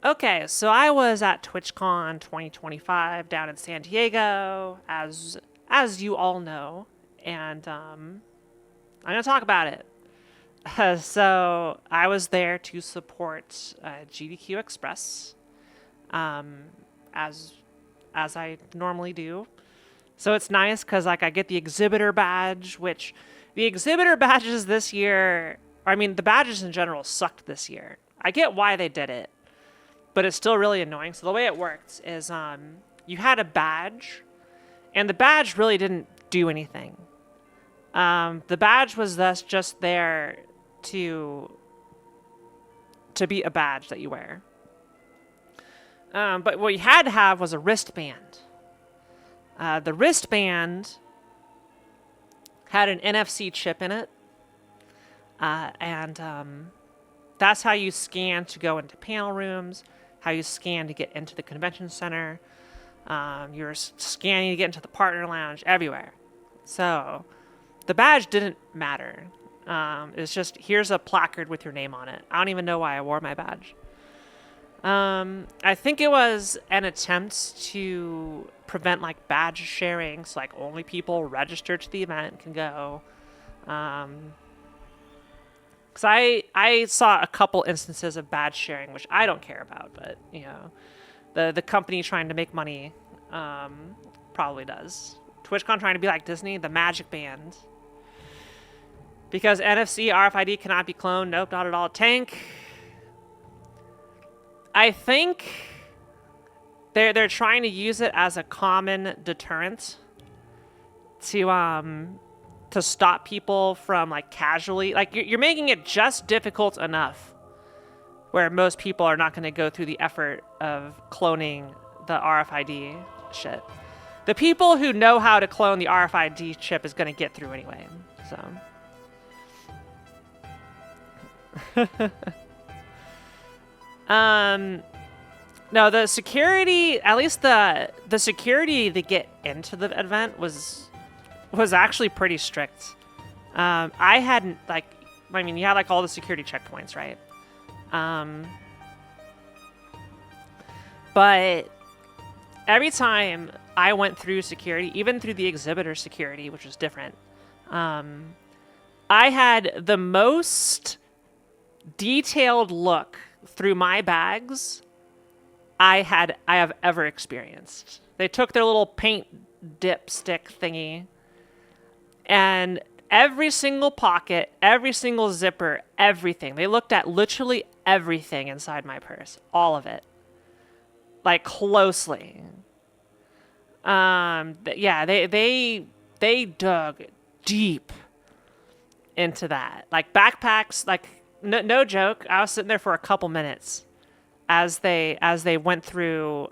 Okay, so I was at TwitchCon 2025 down in San Diego, as you all know, and I'm gonna talk about it. So I was there to support GDQ Express, um, as as I normally do. So it's nice because like I get the exhibitor badge, which the exhibitor badges this year, I mean the badges in general sucked this year. I get why they did it, but it's still really annoying. So the way it worked is you had a badge, and the badge really didn't do anything. The badge was thus just there to be a badge that you wear. But what you had to have was a wristband. The wristband had an NFC chip in it, and that's how you scan to go into panel rooms, how you scan to get into the convention center. You're scanning to get into the partner lounge, everywhere. So the badge didn't matter. It's just, here's a placard with your name on it. I don't even know why I wore my badge. I think it was an attempt to prevent like badge sharing, so like only people registered to the event can go. Because I saw a couple instances of badge sharing, which I don't care about, but you know, the company trying to make money probably does. TwitchCon trying to be like Disney, the Magic Band. Because NFC RFID cannot be cloned. Nope, not at all. Tank. I think they're trying to use it as a common deterrent to stop people from like casually, like you're making it just difficult enough where most people are not going to go through the effort of cloning the RFID shit. The people who know how to clone the RFID chip is going to get through anyway. So no, the security, at least the security to get into the event was actually pretty strict. I hadn't you had like all the security checkpoints, right? But every time I went through security, even through the exhibitor security, which was different, I had the most detailed look through my bags I have ever experienced. They took their little paint dipstick thingy, and every single pocket, every single zipper, everything. They looked at literally everything inside my purse, all of it, like closely. Yeah, they dug deep into that. Like backpacks, like no joke. I was sitting there for a couple minutes as they went through.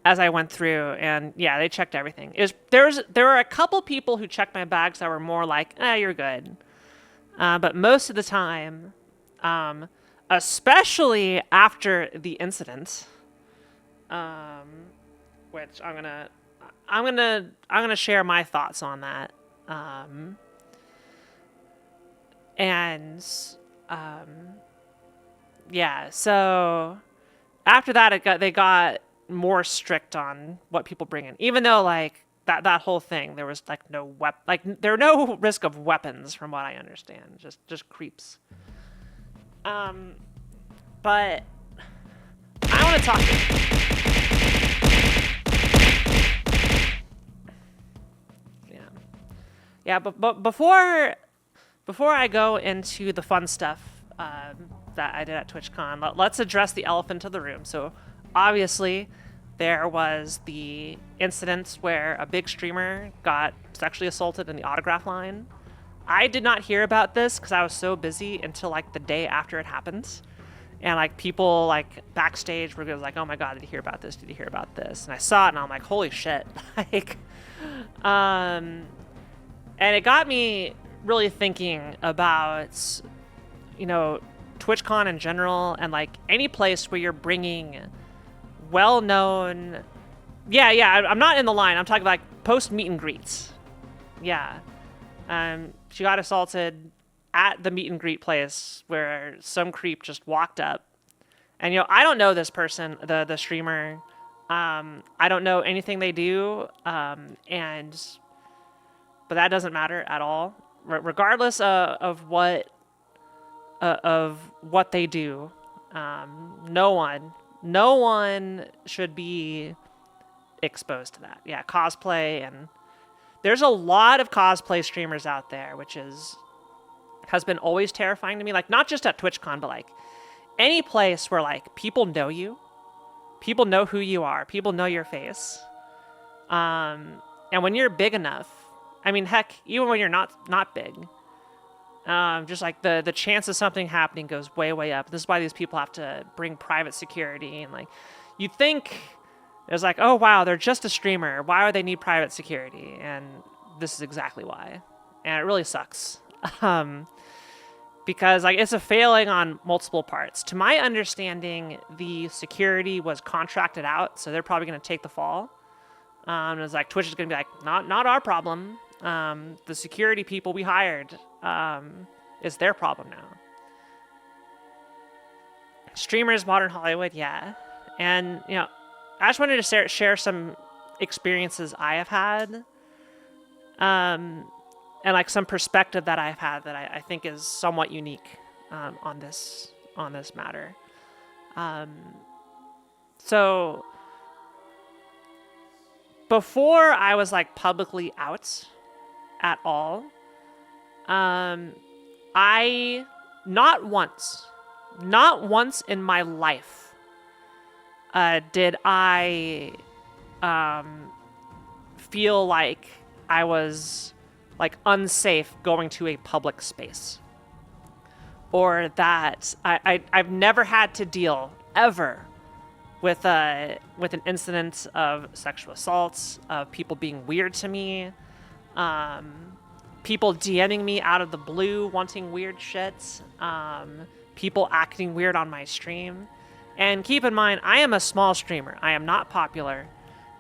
As I went through, and yeah, they checked everything. There were a couple people who checked my bags that were more like, you're good. But most of the time, especially after the incident, which I'm gonna share my thoughts on that. Yeah, so after that, they got more strict on what people bring in, even though like that whole thing, there was like there were no risk of weapons from what I understand, just creeps. But I want to talk. Yeah, but before I go into the fun stuff that I did at TwitchCon, let's address the elephant in the room. So obviously, there was the incident where a big streamer got sexually assaulted in the autograph line. I did not hear about this because I was so busy until like the day after it happened. And like people like backstage were like, oh my God, did you hear about this? Did you hear about this? And I saw it and I'm like, holy shit. And it got me really thinking about, TwitchCon in general and like any place where you're bringing well-known, I'm not in the line. I'm talking like post meet and greets. Yeah. She got assaulted at the meet and greet place where some creep just walked up. And, I don't know this person, the streamer. I don't know anything they do. But that doesn't matter at all. Regardless of what they do, no one should be exposed to that. Yeah, cosplay, and there's a lot of cosplay streamers out there, which has been always terrifying to me. Like, not just at TwitchCon, but like any place where like people know you, people know who you are, people know your face. And when you're big enough, I mean, heck, even when you're not big, just like the chance of something happening goes way, way up. This is why these people have to bring private security. And like, you'd think it's like, oh wow, they're just a streamer, why would they need private security? And this is exactly why. And it really sucks. Because like it's a failing on multiple parts. To my understanding, the security was contracted out, so they're probably going to take the fall. It's like Twitch is going to be like, not our problem. The security people we hired, it's their problem now. Streamers, modern Hollywood, yeah. And I just wanted to share some experiences I have had. And like some perspective that I've had that I think is somewhat unique on this matter. So before I was like publicly out at all, I not once in my life did I feel like I was like unsafe going to a public space, or that I've never had to deal ever with an incident of sexual assaults, of people being weird to me, people DMing me out of the blue wanting weird shit, people acting weird on my stream. And keep in mind, I am a small streamer. I am not popular.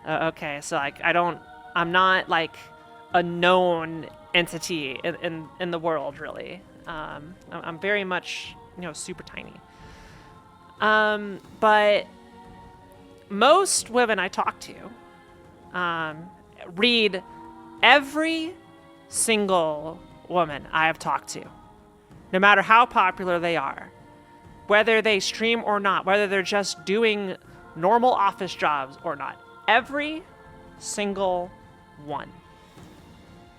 Okay, so like I'm not like a known entity in the world, really. I'm very much, super tiny. But most women I talk to read every single woman I have talked to, no matter how popular they are, whether they stream or not, whether they're just doing normal office jobs or not. Every single one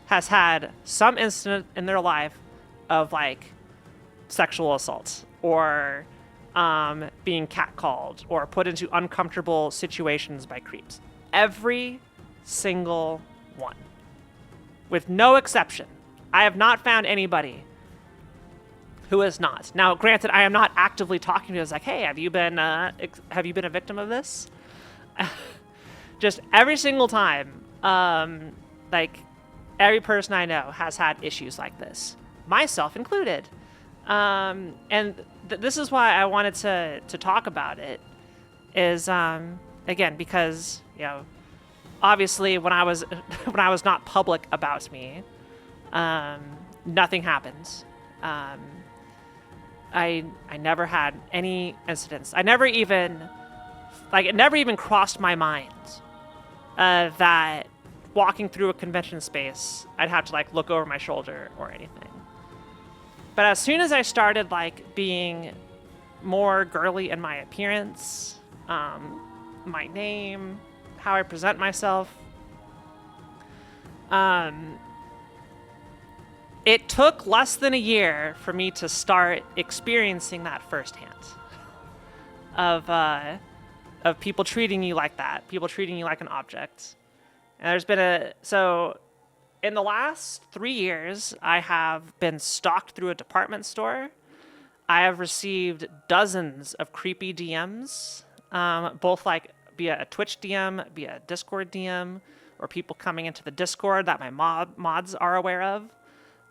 has had some incident in their life of like sexual assault, or being catcalled, or put into uncomfortable situations by creeps. Every single one, with no exception. I have not found anybody who is not. Now, granted, I am not actively talking to you. It's like, hey, have you been a victim of this? Just every single time, like every person I know has had issues like this, myself included. And this is why I wanted to talk about it. Is again, because obviously when I was not public about me, nothing happened. I never had any incidents. It never even crossed my mind that walking through a convention space, I'd have to like look over my shoulder or anything. But as soon as I started like being more girly in my appearance, my name, how I present myself, it took less than a year for me to start experiencing that firsthand of people treating you like that, people treating you like an object. And there's been so in the last 3 years, I have been stalked through a department store. I have received dozens of creepy DMs, both like via a Twitch DM, via a Discord DM, or people coming into the Discord that my mods are aware of.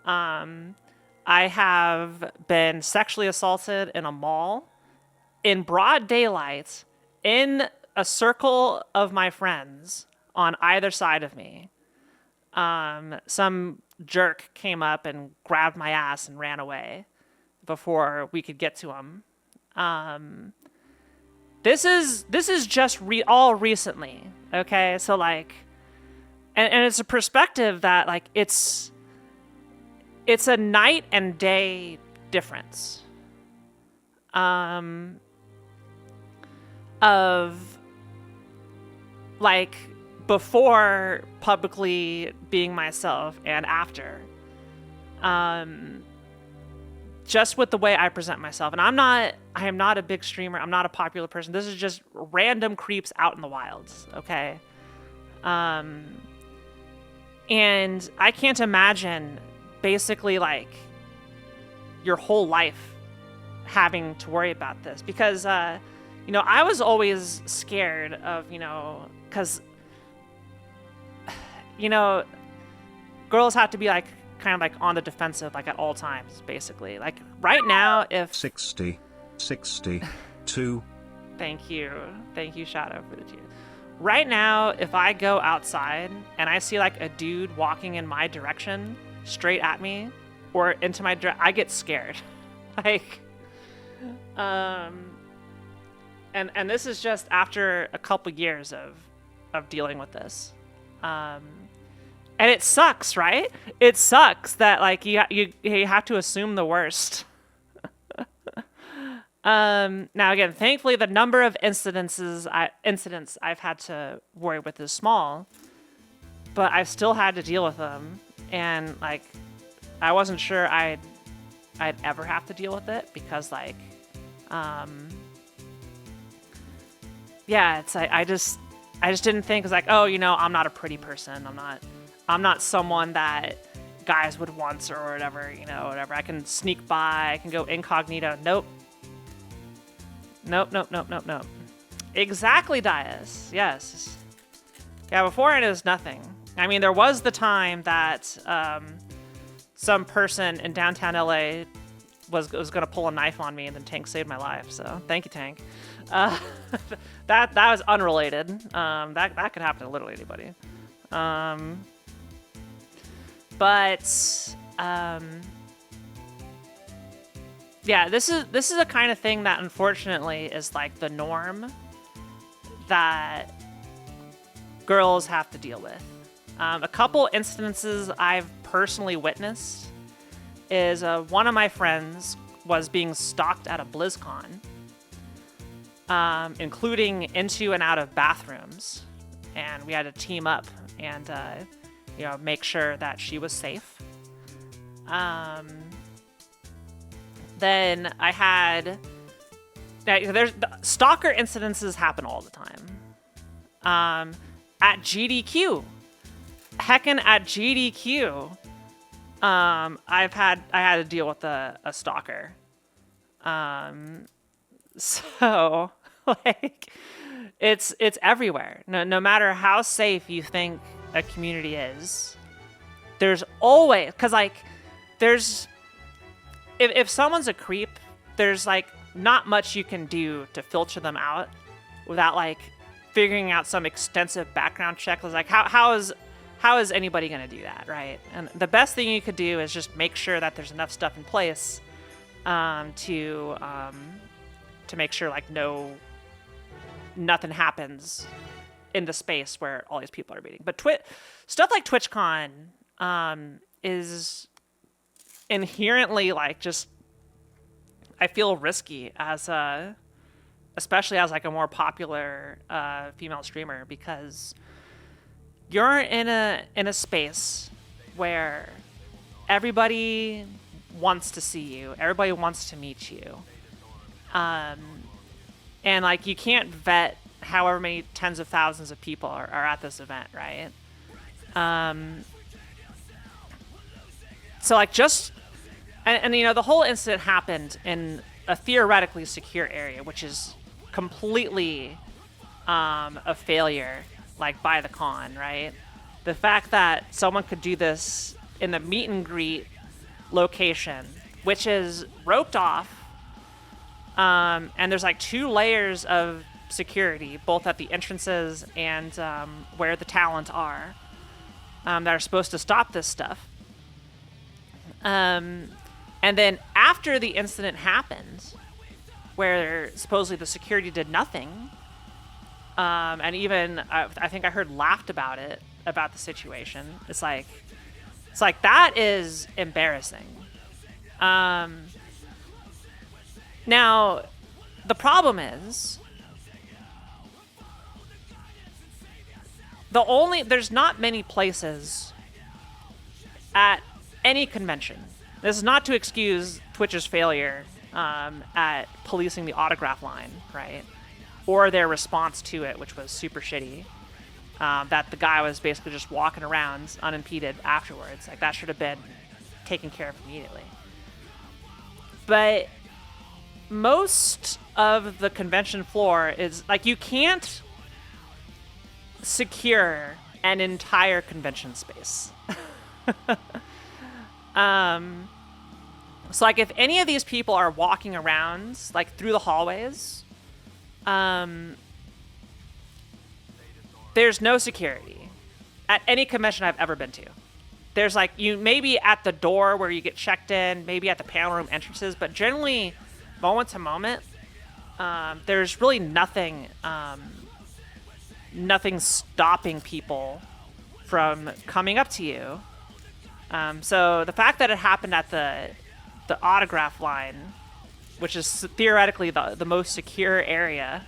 I have been sexually assaulted in a mall, in broad daylight, in a circle of my friends on either side of me. Some jerk came up and grabbed my ass and ran away before we could get to him. This is just all recently, okay? So like, and it's a perspective that like it's a night and day difference. Of like before publicly being myself and after. Just with the way I present myself. And I am not a big streamer. I'm not a popular person. This is just random creeps out in the wilds, okay? And I can't imagine basically like your whole life having to worry about this because, you know, I was always scared of, you know, because, you know, girls have to be like kind of like on the defensive like at all times, basically. Like right now, if 62. Thank you, Shadow, for the tears. Right now, if I go outside and I see like a dude walking in my direction, straight at me, or into my I get scared. Like, and this is just after a couple years of dealing with this. And it sucks, right? It sucks that like you have to assume the worst. Now again, thankfully the number of incidents I've had to worry with is small, but I've still had to deal with them, and like I wasn't sure I'd ever have to deal with it because like yeah, it's I just didn't think it's like, oh, you know, I'm not a pretty person. I'm not someone that guys would want or whatever, you know, whatever. I can sneak by, I can go incognito. Nope. Exactly, Dias. Yes. Yeah, before it was nothing. I mean, there was the time that some person in downtown LA was going to pull a knife on me, and then Tank saved my life. So thank you, Tank. That was unrelated. That could happen to literally anybody. Yeah, this is a kind of thing that unfortunately is like the norm that girls have to deal with. A couple instances I've personally witnessed is one of my friends was being stalked at a BlizzCon, including into and out of bathrooms, and we had to team up and you know, make sure that she was safe. Then I had there's stalker incidences happen all the time. At GDQ, heckin' at GDQ, I had to deal with a stalker. So like it's everywhere. No matter how safe you think a community is, there's always, because like there's if someone's a creep, there's like not much you can do to filter them out without like figuring out some extensive background check. Like how is anybody going to do that, right? And the best thing you could do is just make sure that there's enough stuff in place to make sure like nothing happens in the space where all these people are meeting. But stuff like TwitchCon is inherently like just, I feel risky as especially as like a more popular female streamer, because you're in a space where everybody wants to see you, everybody wants to meet you, and like you can't vet however many tens of thousands of people are at this event, right? So like just and you know, the whole incident happened in a theoretically secure area, which is completely a failure, like by the con, right? The fact that someone could do this in the meet and greet location, which is roped off, and there's like 2 layers of security, both at the entrances and where the talent are, that are supposed to stop this stuff. And then after the incident happened, where supposedly the security did nothing, and even I think I heard laughed about it, about the situation. It's like that is embarrassing. Now, the problem is there's not many places at any convention. This is not to excuse Twitch's failure at policing the autograph line, right? Or their response to it, which was super shitty. That the guy was basically just walking around unimpeded afterwards. Like, that should have been taken care of immediately. But most of the convention floor is, like, you can't secure an entire convention space. So, like, if any of these people are walking around, like, through the hallways, there's no security at any convention I've ever been to. There's, like, you maybe at the door where you get checked in, maybe at the panel room entrances, but generally, moment to moment, there's really nothing stopping people from coming up to you. So the fact that it happened at the autograph line, which is theoretically the most secure area,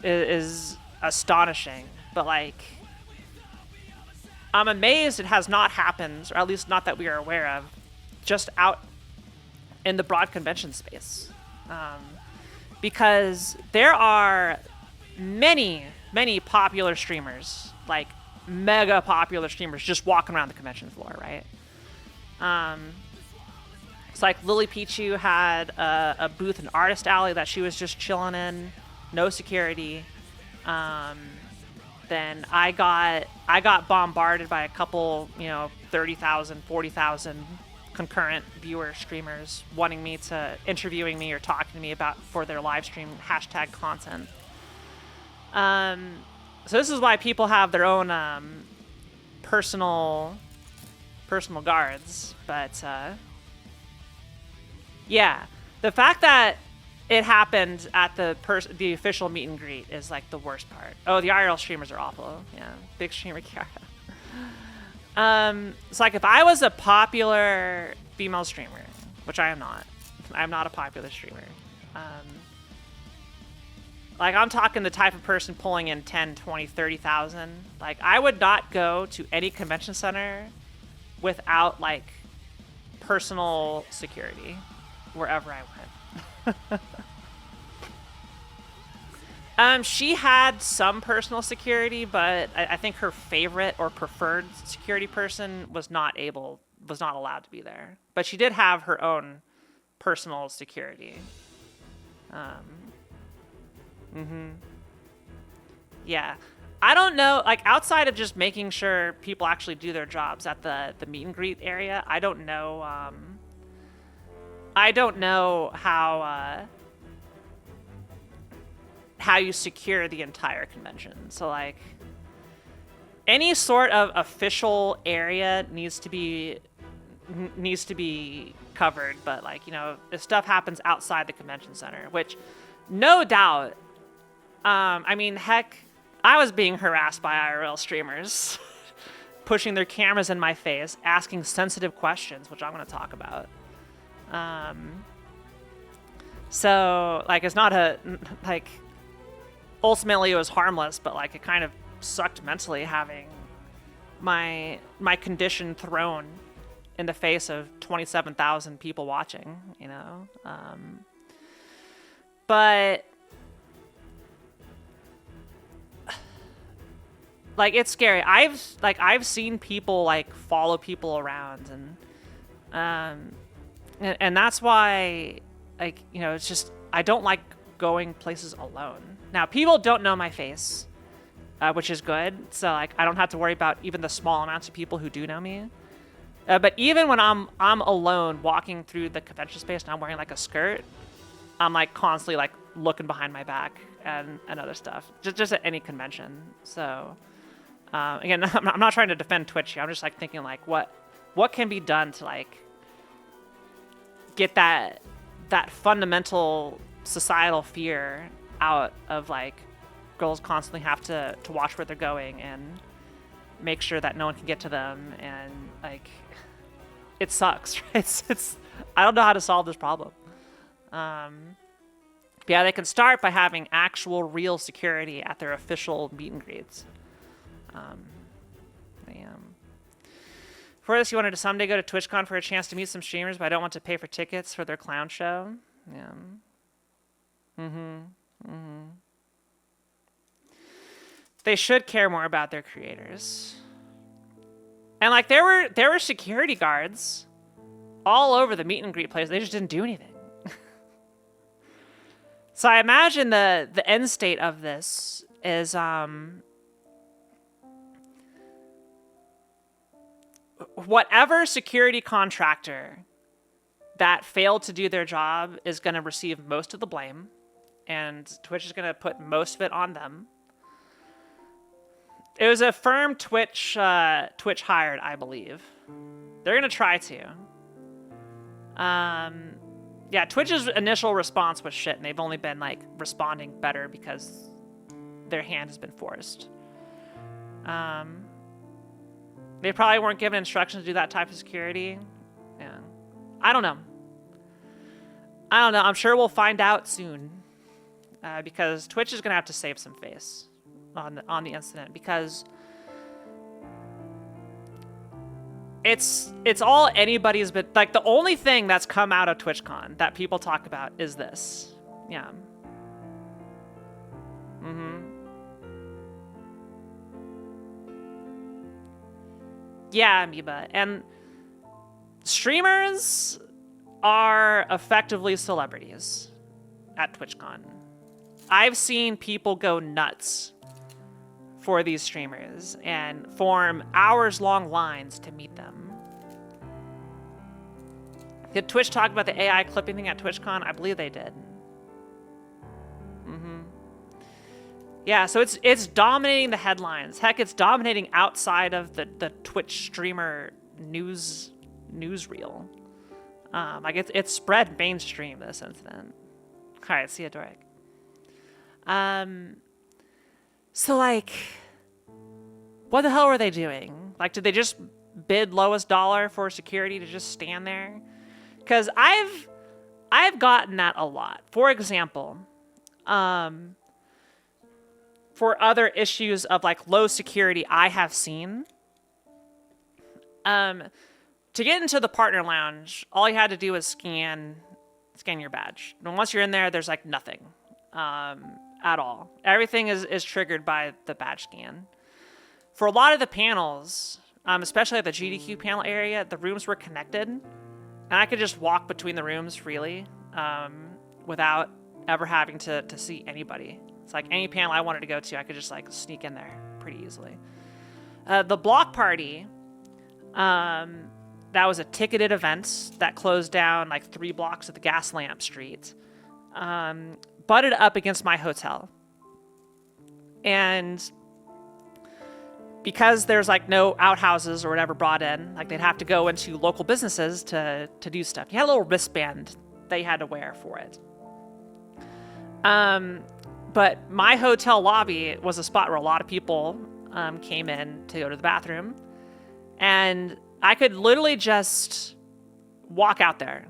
is astonishing. But, like, I'm amazed it has not happened, or at least not that we are aware of, just out in the broad convention space. Because there are many, many popular streamers, like mega popular streamers, just walking around the convention floor, right? It's like Lily Pichu had a booth in Artist Alley that she was just chilling in, no security. Then I got bombarded by a couple, 30,000, 40,000 concurrent viewer streamers interviewing me or talking to me for their live stream hashtag content. So this is why people have their own personal guards. But yeah, the fact that it happened at the official meet and greet is, like, the worst part. Oh, the IRL streamers are awful. Yeah, big streamer Kiara. It's like, if I was a popular female streamer, which I am not. I'm not a popular streamer. Like, I'm talking the type of person pulling in 10, 20, 30,000. Like, I would not go to any convention center without, like, personal security wherever I went. She had some personal security, but I think her favorite or preferred security person was not allowed to be there. But she did have her own personal security. Yeah. I don't know, like, outside of just making sure people actually do their jobs at the meet and greet area, I don't know how you secure the entire convention. So, like, any sort of official area needs to be covered, but, like, if stuff happens outside the convention center, which no doubt, I mean, heck, I was being harassed by IRL streamers pushing their cameras in my face, asking sensitive questions, which I'm going to talk about. So, like, it's not like, ultimately it was harmless, but, like, it kind of sucked mentally having my condition thrown in the face of 27,000 people watching, but, like, it's scary. I've seen people, like, follow people around, and that's why, like, it's just, I don't like going places alone. Now, people don't know my face, which is good. So, like, I don't have to worry about even the small amounts of people who do know me. But even when I'm alone walking through the convention space and I'm wearing, like, a skirt, I'm, like, constantly, like, looking behind my back and other stuff. Just at any convention. So, Again, I'm not trying to defend Twitch here. I'm just like thinking like what can be done to like get that fundamental societal fear out of like girls constantly have to watch where they're going and make sure that no one can get to them, and like it sucks, right? It's I don't know how to solve this problem. Yeah, they can start by having actual real security at their official meet and greets. For this, you wanted to someday go to TwitchCon for a chance to meet some streamers, but I don't want to pay for tickets for their clown show. Yeah. They should care more about their creators. And like there were security guards all over the meet and greet place. They just didn't do anything. So I imagine the end state of this is whatever security contractor that failed to do their job is going to receive most of the blame, and Twitch is going to put most of it on them. It was a firm Twitch hired, I believe. They're going to try to. Yeah, Twitch's initial response was shit, and they've only been like responding better because their hand has been forced. They probably weren't given instructions to do that type of security. Yeah. I don't know. I'm sure we'll find out soon. Because Twitch is going to have to save some face on the incident, because it's all anybody's been like. The only thing that's come out of TwitchCon that people talk about is this. Yeah. Yeah, Amoeba. And streamers are effectively celebrities at TwitchCon. I've seen people go nuts for these streamers and form hours-long lines to meet them. Did Twitch talk about the AI clipping thing at TwitchCon? I believe they did. Yeah, so it's dominating the headlines. Heck, it's dominating outside of the Twitch streamer newsreel. Like it's spread mainstream, this incident. All right, see you, Doric. So like, what the hell were they doing? Like, did they just bid lowest dollar for security to just stand there? Because I've gotten that a lot. For example, for other issues of like low security I have seen, to get into the partner lounge, all you had to do was scan your badge. And once you're in there, there's like nothing at all. Everything is triggered by the badge scan. For a lot of the panels, especially at the GDQ panel area, the rooms were connected, and I could just walk between the rooms freely without ever having to see anybody. It's like any panel I wanted to go to, I could just like sneak in there pretty easily. The block party, that was a ticketed event that closed down like 3 blocks of the Gaslamp Street, butted up against my hotel. And because there's like no outhouses or whatever brought in, like they'd have to go into local businesses to do stuff. You had a little wristband that you had to wear for it. But my hotel lobby was a spot where a lot of people came in to go to the bathroom. And I could literally just walk out there.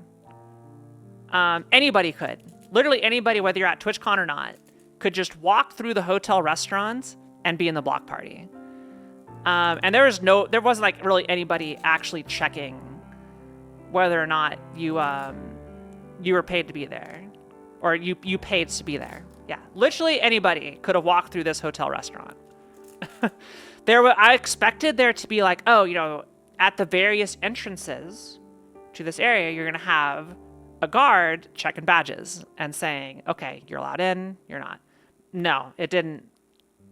Anybody could. Literally anybody, whether you're at TwitchCon or not, could just walk through the hotel restaurants and be in the block party. And there wasn't like really anybody actually checking whether or not you were paid to be there, or you paid to be there. Yeah, literally anybody could have walked through this hotel restaurant. I expected there to be like, oh, you know, at the various entrances to this area, you're gonna have a guard checking badges and saying, okay, you're allowed in, you're not. No, it didn't.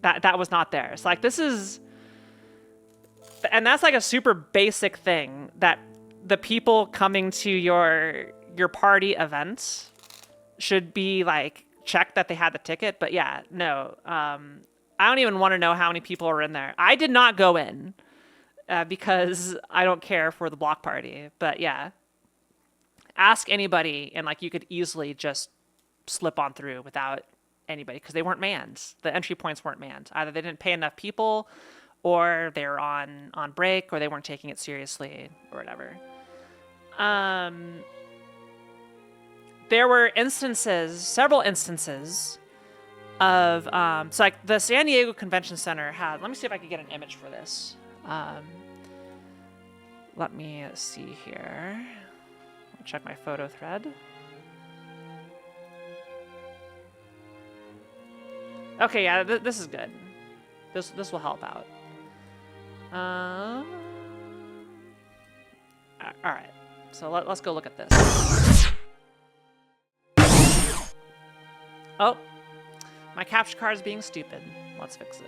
That was not there. It's like, this is, and that's like a super basic thing that the people coming to your party events should be like check that they had the ticket. But yeah, no, I don't even want to know how many people are in there. I did not go in because I don't care for the block party. But yeah, ask anybody, and like you could easily just slip on through without anybody because they weren't manned. The entry points weren't manned. Either they didn't pay enough people, or they're on break, or they weren't taking it seriously, or whatever. There were several instances of so like the San Diego Convention Center had. Let me see if I can get an image for this. Let me see here. I'll check my photo thread. Okay, yeah, this is good. This will help out. All right, so let's go look at this. Oh, my capture card is being stupid. Let's fix it.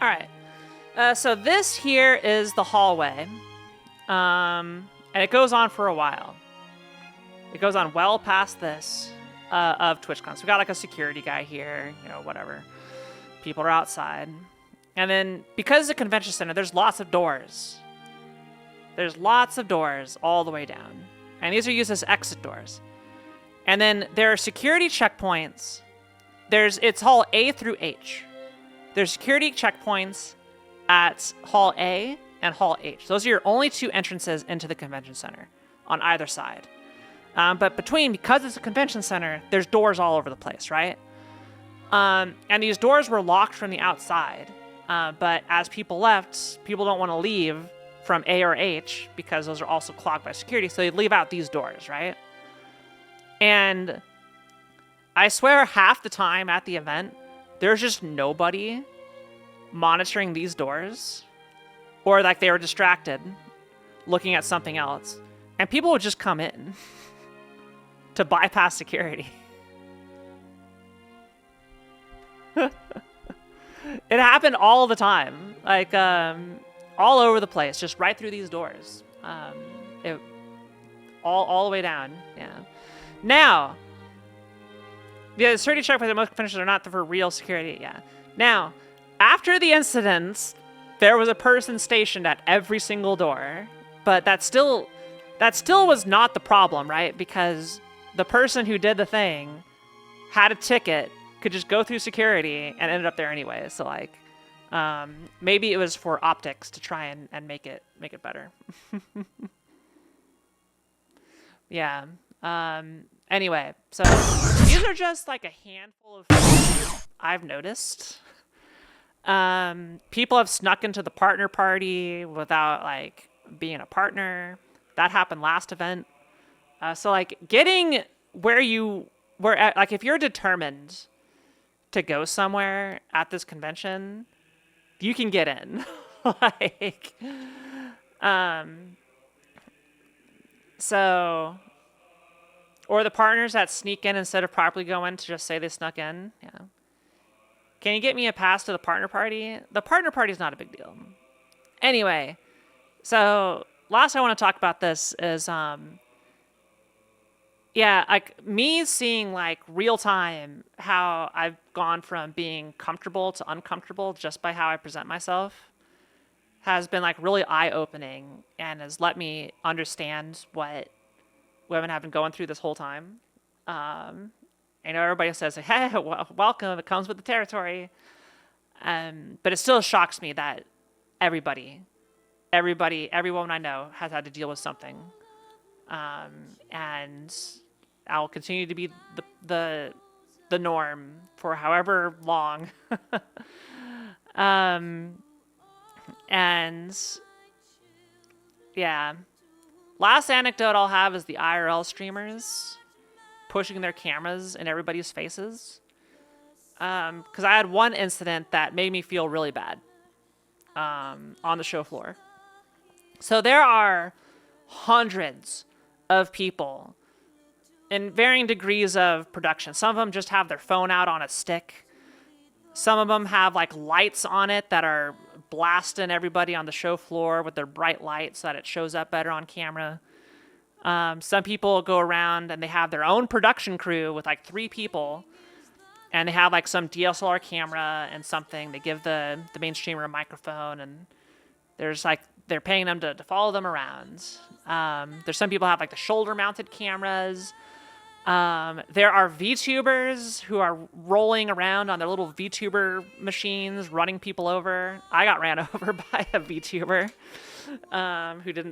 All right, so this here is the hallway, and it goes on for a while. It goes on well past this of TwitchCon. So we got like a security guy here, you know, whatever. People are outside. And then because it's a convention center, there's lots of doors. There's lots of doors all the way down. And these are used as exit doors. And then there are security checkpoints. It's hall A through H. There's security checkpoints at Hall A and Hall H. Those are your only two entrances into the convention center on either side. But because it's a convention center, there's doors all over the place, right? And these doors were locked from the outside. But as people left, people don't want to leave from A or H because those are also clogged by security. So they leave out these doors, right? And I swear half the time at the event, there's just nobody monitoring these doors, or like they were distracted looking at something else, and people would just come in to bypass security. It happened all the time, like all over the place, just right through these doors, all the way down. Yeah. Now, the security checkpoints at most conventions are not for real security. Yeah. Now, after the incidents, there was a person stationed at every single door, but that still was not the problem, right? Because the person who did the thing had a ticket, could just go through security, and ended up there anyway. So like, maybe it was for optics to try and make it better. Yeah. Anyway, so these are just like a handful of things I've noticed. People have snuck into the partner party without like being a partner. That happened last event. So like getting like if you're determined to go somewhere at this convention, you can get in. Like, so. Or the partners that sneak in instead of properly going to just say they snuck in. Yeah. Can you get me a pass to the partner party? The partner party is not a big deal. Anyway, so last I want to talk about this is, yeah, like me seeing like real time how I've gone from being comfortable to uncomfortable just by how I present myself has been like really eye-opening and has let me understand what women have been going through this whole time. I know everybody says, hey, welcome, it comes with the territory. But it still shocks me that every woman I know has had to deal with something. And I'll continue to be the norm for however long. And yeah. Last anecdote I'll have is the IRL streamers pushing their cameras in everybody's faces. Because I had one incident that made me feel really bad. on the show floor. So there are hundreds of people in varying degrees of production. Some of them just have their phone out on a stick. Some of them have like lights on it that are blasting everybody on the show floor with their bright lights so that it shows up better on camera. Some people go around and they have their own production crew with like 3 people, and they have like some DSLR camera and something. They give the main streamer a microphone, and they're paying them to follow them around. There's some people who have like the shoulder mounted cameras. There are VTubers who are rolling around on their little VTuber machines, running people over. I got ran over by a VTuber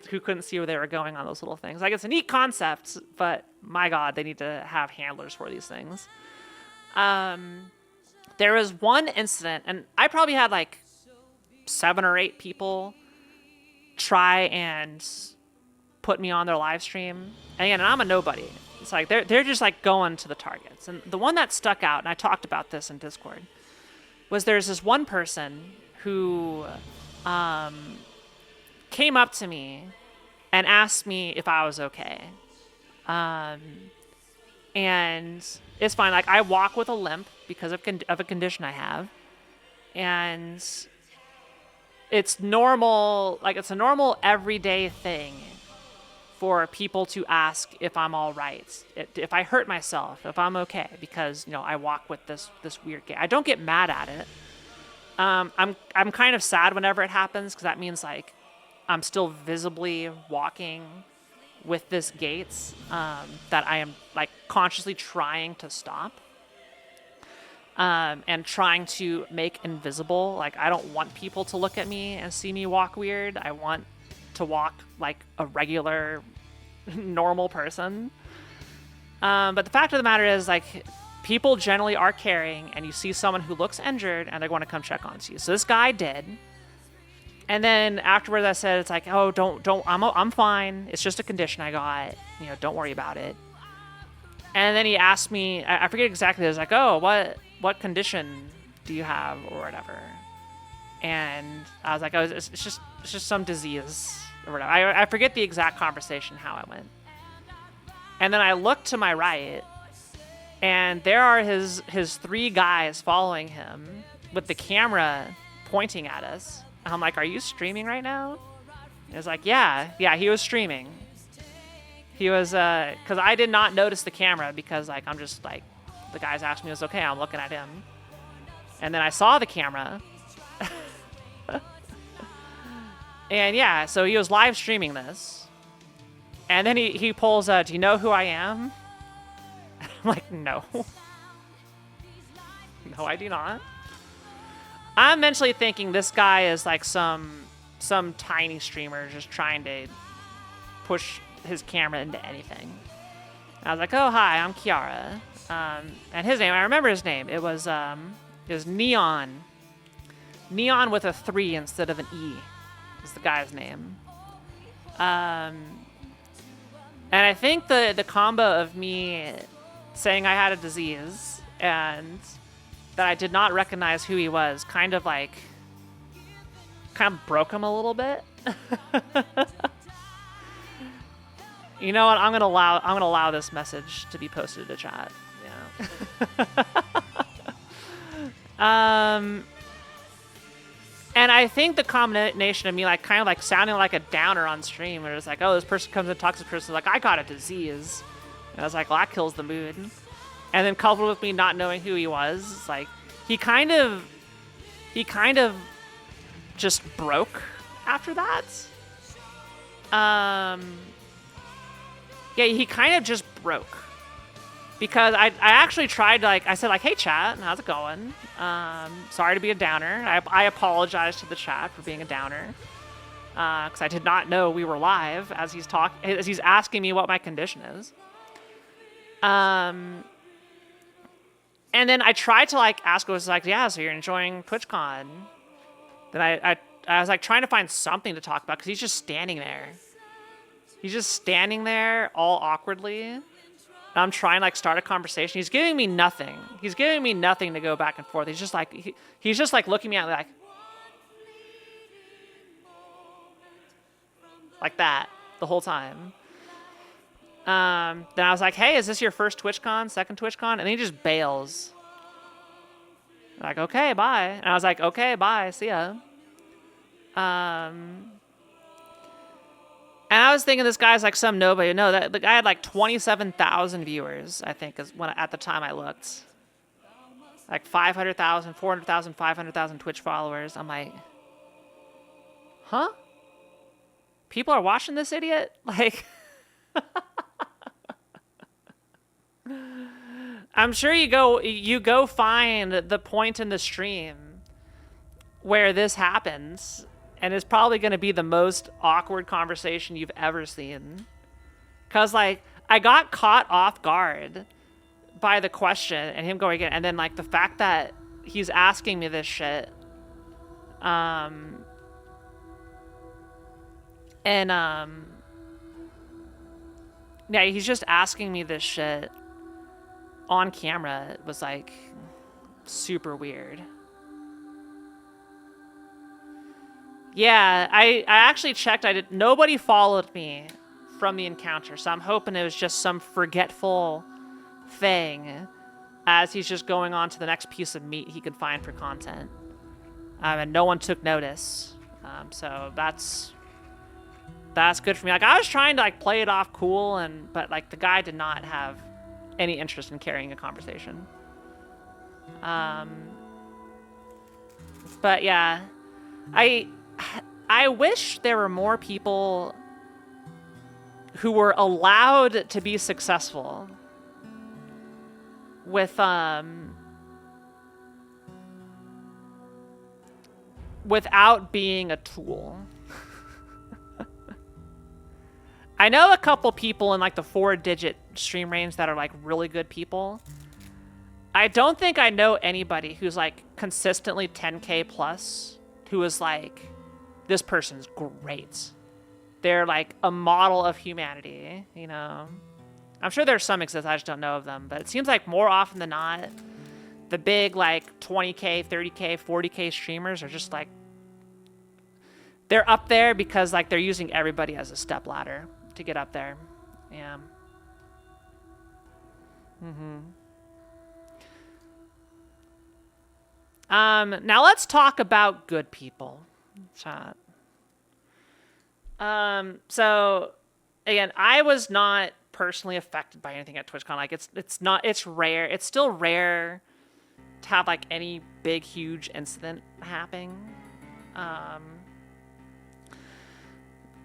who couldn't see where they were going on those little things. Like, it's a neat concept, but my God, they need to have handlers for these things. There was one incident, and I probably had like 7 or 8 people try and put me on their live stream. And again, I'm a nobody. It's like they're just like going to the targets. And the one that stuck out, and I talked about this in Discord, was there's this one person who came up to me and asked me if I was okay. And it's fine. Like, I walk with a limp because of a condition I have, and it's normal. Like, it's a normal everyday thing for people to ask if I'm all right, if I hurt myself, if I'm okay, because, you know, I walk with this weird gait. I don't get mad at it. I'm kind of sad whenever it happens, because that means like I'm still visibly walking with this gait that I am like consciously trying to stop, and trying to make invisible. Like, I don't want people to look at me and see me walk weird. I want to walk like a regular, normal person. But the fact of the matter is, like, people generally are caring, and you see someone who looks injured and they want to come check on you. So this guy did. And then afterwards I said, it's like, oh, don't, I'm fine. It's just a condition I got, you know, don't worry about it. And then he asked me, I forget exactly, it was like, oh, what condition do you have, or whatever. And I was like, oh, it's just some disease or whatever. I forget the exact conversation, how it went. And then I looked to my right, and there are his 3 guys following him with the camera pointing at us. And I'm like, are you streaming right now? And he was like, yeah, he was streaming. He was, because I did not notice the camera, because like, I'm just like, the guys asked me if it was okay, I'm looking at him. And then I saw the camera. And yeah, so he was live streaming this. And then he pulls, do you know who I am? I'm like, no. No, I do not. I'm mentally thinking this guy is like some tiny streamer just trying to push his camera into anything. I was like, oh, hi, I'm Kiara. And his name, I remember his name. It was Neon. Neon with a 3 instead of an E is the guy's name. And I think the combo of me saying I had a disease and that I did not recognize who he was kind of broke him a little bit. You know what? I'm gonna allow this message to be posted to chat. Yeah. And I think the combination of me like kind of like sounding like a downer on stream, where it's like, oh, this person comes and talks to this person like, I got a disease. And I was like, well, that kills the mood. And then coupled with me not knowing who he was, it's like he kind of just broke after that. Yeah, he kind of just broke. Because I actually tried to, like, I said, like, hey, chat, how's it going? Sorry to be a downer. I apologize to the chat for being a downer. Because I did not know we were live as he's asking me what my condition is. And then I tried to, like, ask, I was like, yeah, so you're enjoying TwitchCon. Then I was, like, trying to find something to talk about, because he's just standing there. He's just standing there all awkwardly. I'm trying to like start a conversation. He's giving me nothing. He's giving me nothing to go back and forth. He's just like looking at me like, like that the whole time. Then I was like, hey, is this your first TwitchCon, second TwitchCon? And then he just bails. Like, okay, bye. And I was like, okay, bye, see ya. And I was thinking this guy's like some nobody. No, that the guy had like 27,000 viewers, I think, is when at the time I looked. Like 500,000, 400,000, 500,000 Twitch followers. I'm like, huh? People are watching this idiot? Like, I'm sure you go find the point in the stream where this happens, and it's probably going to be the most awkward conversation you've ever seen. Because, like, I got caught off guard by the question and him going in, and then, like, the fact that he's asking me this shit. Yeah, he's just asking me this shit on camera. It was, like, super weird. Yeah, I actually checked. Nobody followed me from the encounter, so I'm hoping it was just some forgetful thing as he's just going on to the next piece of meat he could find for content. And no one took notice. So that's good for me. Like, I was trying to, like, play it off cool, but, like, the guy did not have any interest in carrying a conversation. But yeah, I wish there were more people who were allowed to be successful with without being a tool. I know a couple people in, like, the 4-digit stream range that are, like, really good people. I don't think I know anybody who's, like, consistently 10K plus who is like, this person's great. They're, like, a model of humanity, you know? I'm sure there's some exist, I just don't know of them. But it seems like more often than not, the big, like, 20K, 30K, 40K streamers are just, like, they're up there because, like, they're using everybody as a stepladder to get up there. Yeah. Now let's talk about good people. Chat. So again, I was not personally affected by anything at TwitchCon. Like, it's rare. It's still rare to have, like, any big, huge incident happening.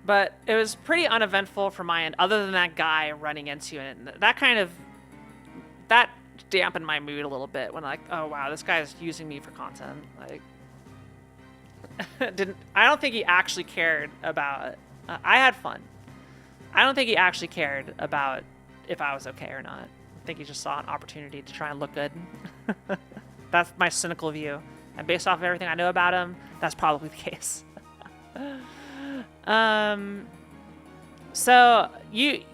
But it was pretty uneventful from my end, other than that guy running into it. And that dampened my mood a little bit when, like, oh wow, this guy is using me for content. Like, I don't think he actually cared about. I had fun. I don't think he actually cared about if I was okay or not. I think he just saw an opportunity to try and look good. That's my cynical view, and based off of everything I know about him, that's probably the case. So you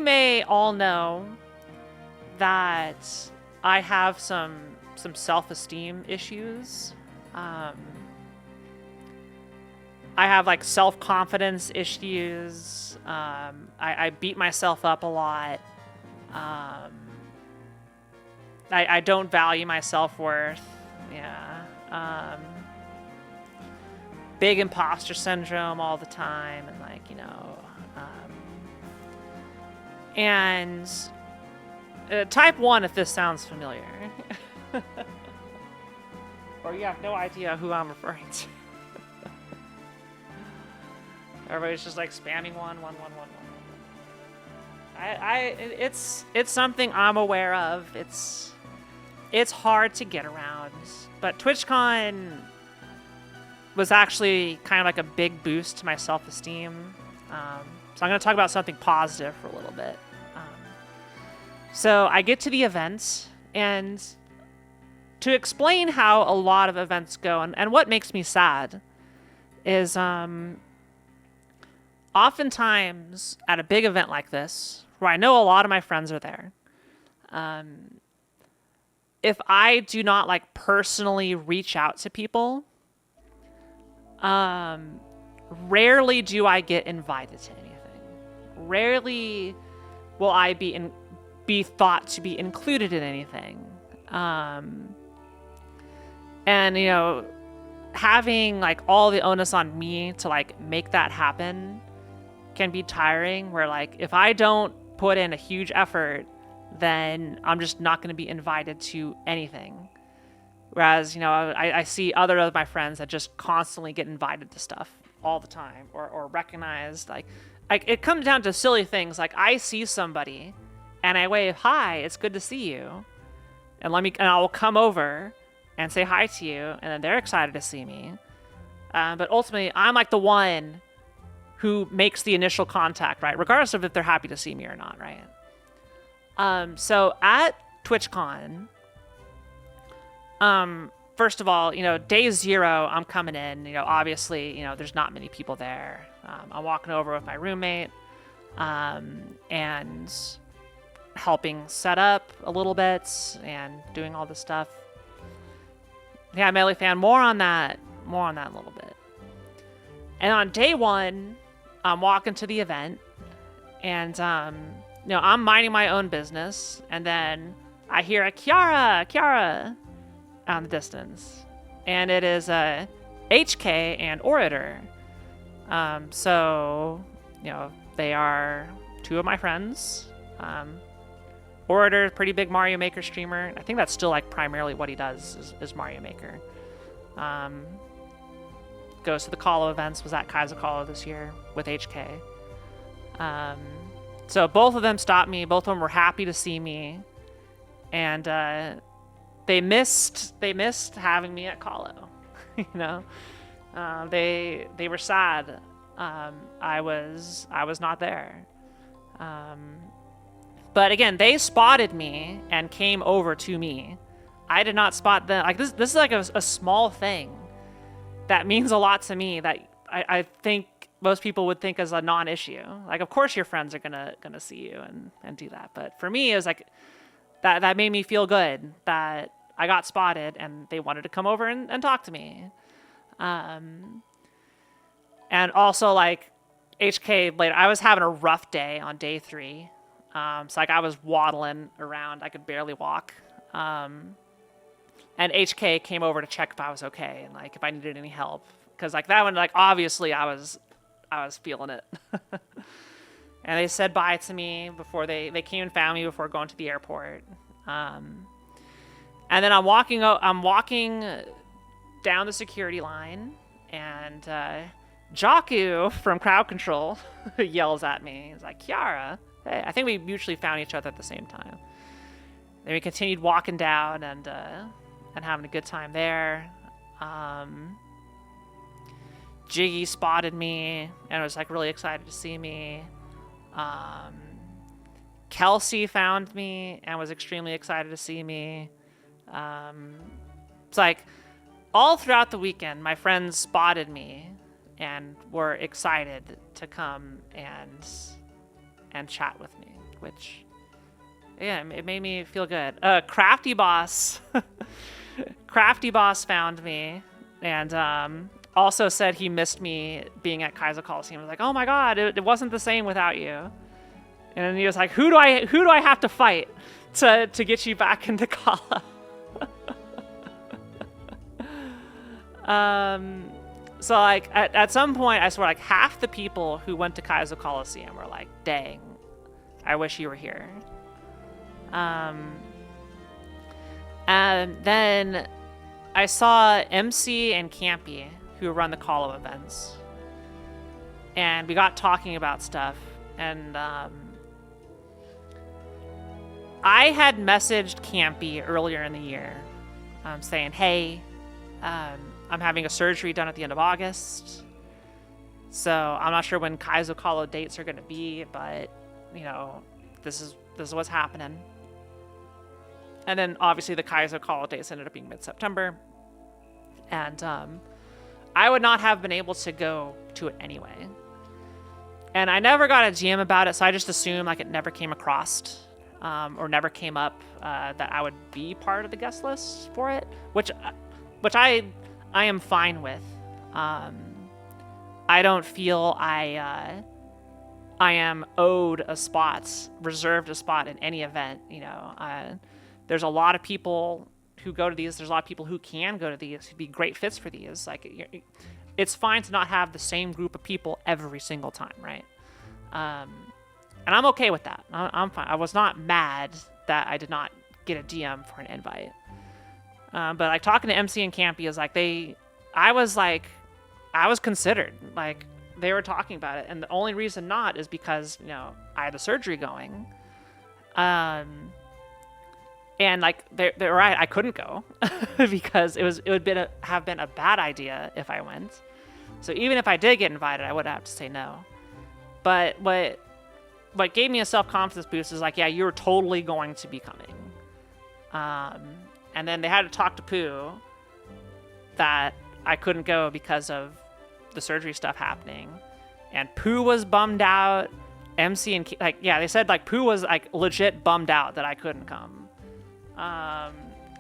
may all know that I have some self-esteem issues. I have, like, self-confidence issues. I beat myself up a lot. I don't value my self-worth. Yeah. Big imposter syndrome all the time, and, like, you know, and type 1 if this sounds familiar. Or you have no idea who I'm referring to. Everybody's just, like, spamming one. It's something I'm aware of. It's hard to get around, but TwitchCon was actually kind of like a big boost to my self-esteem. So I'm going to talk about something positive for a little bit. So I get to the event, and to explain how a lot of events go, and what makes me sad is oftentimes at a big event like this, where I know a lot of my friends are there, if I do not, like, personally reach out to people, rarely do I get invited to anything. Rarely will I be thought to be included in anything. And, you know, having like all the onus on me to like make that happen can be tiring, where like if I don't put in a huge effort, then I'm just not going to be invited to anything. Whereas, you know, I see other of my friends that just constantly get invited to stuff all the time, or recognized. Like it comes down to silly things. Like I see somebody and I wave, "Hi, it's good to see you," and I will come over and say hi to you, and then they're excited to see me. But ultimately, I'm like the one who makes the initial contact, right? Regardless of if they're happy to see me or not, right? So at TwitchCon, first of all, you know, day 0, I'm coming in, you know, obviously, you know, there's not many people there. I'm walking over with my roommate, and helping set up a little bit and doing all this stuff. Yeah, Melee fan, more on that in a little bit. And on day 1, I'm walking to the event, and, you know, I'm minding my own business, and then I hear a Kiara out in the distance, and it is a HK and Orator. So, you know, they are 2 of my friends. Orator, pretty big Mario Maker streamer. I think that's still like primarily what he does is Mario Maker. Goes to the Colo events, was at Kaizo Colo this year with HK. So both of them stopped me. Both of them were happy to see me, and they missed having me at Colo. You know, they were sad. I was not there. But again, they spotted me and came over to me. I did not spot them. Like this is like a small thing that means a lot to me, that I think most people would think as a non-issue. Like, of course your friends are gonna see you and do that. But for me, it was like that made me feel good that I got spotted and they wanted to come over and talk to me. And also, like, HK later, I was having a rough day on day 3. So like I was waddling around, I could barely walk. And HK came over to check if I was okay and like if I needed any help, because like that one, like obviously I was feeling it. And they said bye to me before they came and found me before going to the airport. And then I'm walking down the security line, and Jaku from Crowd Control yells at me. He's like, "Kiara." Hey, I think we mutually found each other at the same time. Then we continued walking down and having a good time there. Jiggy spotted me and was like really excited to see me. Kelsey found me and was extremely excited to see me. It's like all throughout the weekend, my friends spotted me and were excited to come and chat with me, which, yeah, it made me feel good. Crafty Boss found me and also said he missed me being at Kaizo Coliseum. I was like, oh my god, it wasn't the same without you. And then he was like, who do I have to fight to get you back into Kala? So like at some point, I swear, like half the people who went to Kaizo Coliseum were like, dang, I wish you were here. And then I saw MC and Campy, who run the Colo events, and we got talking about stuff. And I had messaged Campy earlier in the year, saying, hey, I'm having a surgery done at the end of August, so I'm not sure when Kaizo Colo dates are going to be, but, you know, this is what's happening. And then obviously the Kaizo Colo dates ended up being mid-September, and I would not have been able to go to it anyway. And I never got a GM about it, so I just assumed like it never came across or never came up that I would be part of the guest list for it, which I am fine with. I don't feel I am owed a spot, reserved a spot in any event. You know, there's a lot of people who go to these. There's a lot of people who can go to these, who'd be great fits for these. Like, it's fine to not have the same group of people every single time, right? And I'm okay with that. I'm fine. I was not mad that I did not get a DM for an invite. But like talking to MC and Campy is like I was considered. Like, they were talking about it, and the only reason not is because, you know, I had the surgery going. And like they're right, I couldn't go because it would have been a bad idea if I went. So even if I did get invited, I would have to say no. But what gave me a self-confidence boost is like, yeah, you're totally going to be coming. And then they had to talk to Pooh that I couldn't go because of the surgery stuff happening. And Pooh was bummed out. MC and like, yeah, they said like Pooh was like legit bummed out that I couldn't come.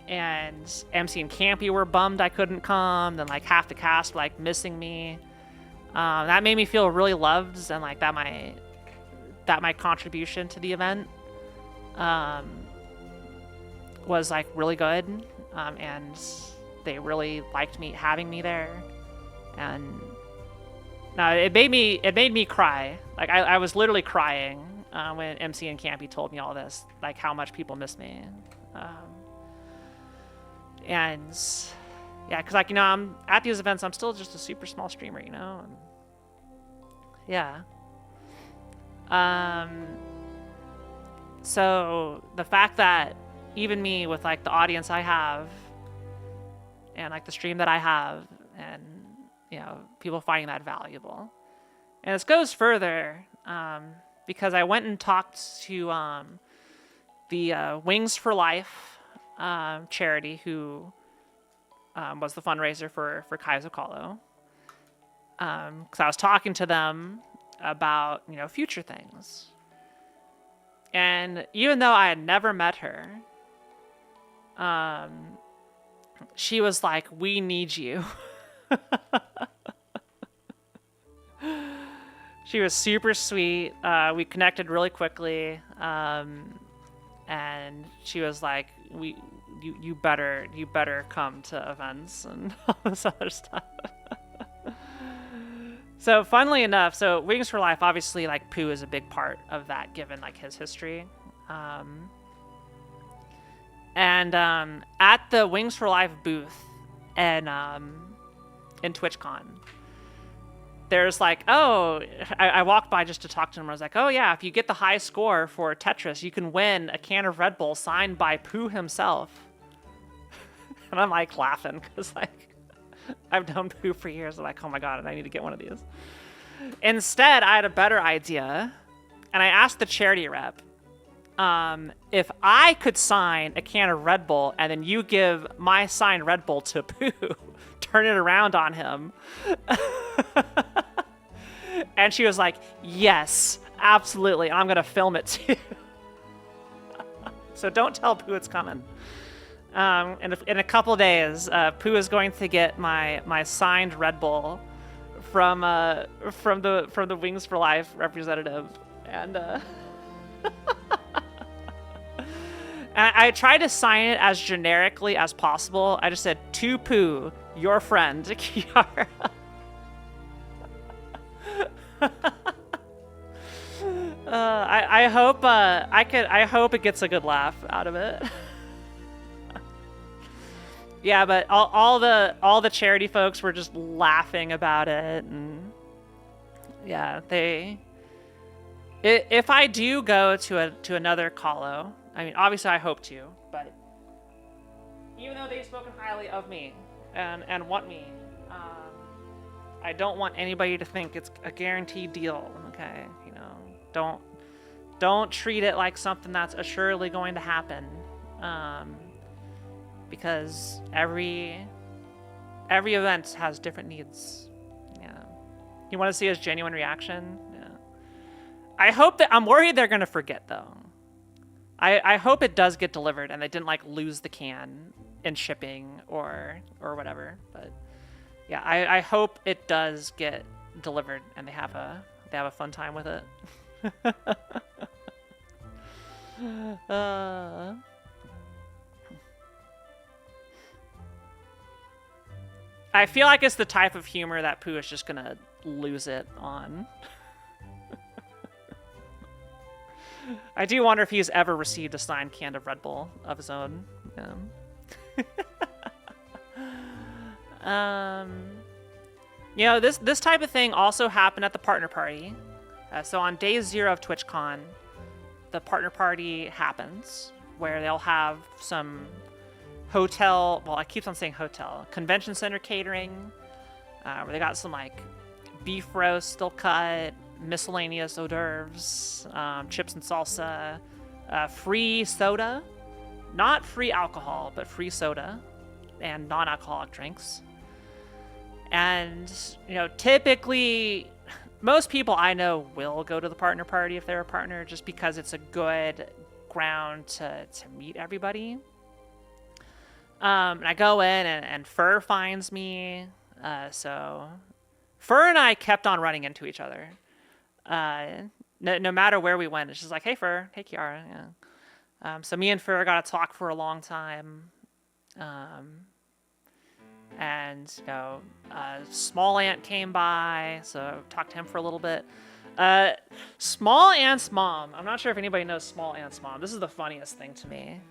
And MC and Campy were bummed I couldn't come. Then like half the cast like missing me. That made me feel really loved, and like that my contribution to the event was like really good. And they really liked me having me there. And no, it made me cry. Like I was literally crying when MC and Campy told me all this, like how much people miss me. And yeah, because like, you know, I'm at these events, I'm still just a super small streamer, you know. And yeah. So the fact that even me with like the audience I have and like the stream that I have, and you know, people finding that valuable. And this goes further because I went and talked to the Wings for Life charity, who was the fundraiser for Kaizo Kalo. Because I was talking to them about, you know, future things. And even though I had never met her, she was like, "We need you." She was super sweet. We connected really quickly. And she was like, you better come to events and all this other stuff. So funnily enough, so Wings for Life, obviously like Pooh is a big part of that, given like his history. And at the Wings for Life booth and in TwitchCon, there's like, oh, I walked by just to talk to him. I was like, oh yeah, if you get the high score for Tetris, you can win a can of Red Bull signed by Pooh himself. And I'm like laughing because like I've known Pooh for years. I'm like, oh my god, I need to get one of these. Instead, I had a better idea, and I asked the charity rep if I could sign a can of Red Bull, and then you give my signed Red Bull to Pooh, turn it around on him. And she was like, yes, absolutely. I'm going to film it too. So don't tell Pooh it's coming. In a couple days, Pooh is going to get my signed Red Bull from the Wings for Life representative. And I tried to sign it as generically as possible. I just said, to Pooh, your friend, Kiara. I hope it gets a good laugh out of it. Yeah, but all the charity folks were just laughing about it, and yeah, if I do go to another Calo, I mean, obviously I hope to, but even though they've spoken highly of me and want me, I don't want anybody to think it's a guaranteed deal. Okay, you know, don't treat it like something that's assuredly going to happen, because every event has different needs. Yeah, you want to see his genuine reaction. Yeah, I'm worried they're gonna forget though. I hope it does get delivered and they didn't like lose the can in shipping or whatever. But yeah, I hope it does get delivered, and they have a fun time with it. I feel like it's the type of humor that Pooh is just gonna lose it on. I do wonder if he's ever received a signed can of Red Bull of his own. You know, this type of thing also happened at the partner party. So on day 0 of TwitchCon, the partner party happens, where they'll have some hotel, well, I keep on saying hotel, convention center catering, where they got some like beef roast still cut, miscellaneous hors d'oeuvres, chips and salsa, free soda, not free alcohol, but free soda, and non-alcoholic drinks. And, you know, typically, most people I know will go to the partner party if they're a partner, just because it's a good ground to meet everybody. And I go in, and Fur finds me. So Fur and I kept on running into each other. No matter where we went, it's just like, hey, Fur. Hey, Kiara. Yeah. So me and Fur got to talk for a long time. And, you know, Small Ant came by, so talked to him for a little bit. Small Ant's mom, I'm not sure if anybody knows Small Ant's mom. This is the funniest thing to me.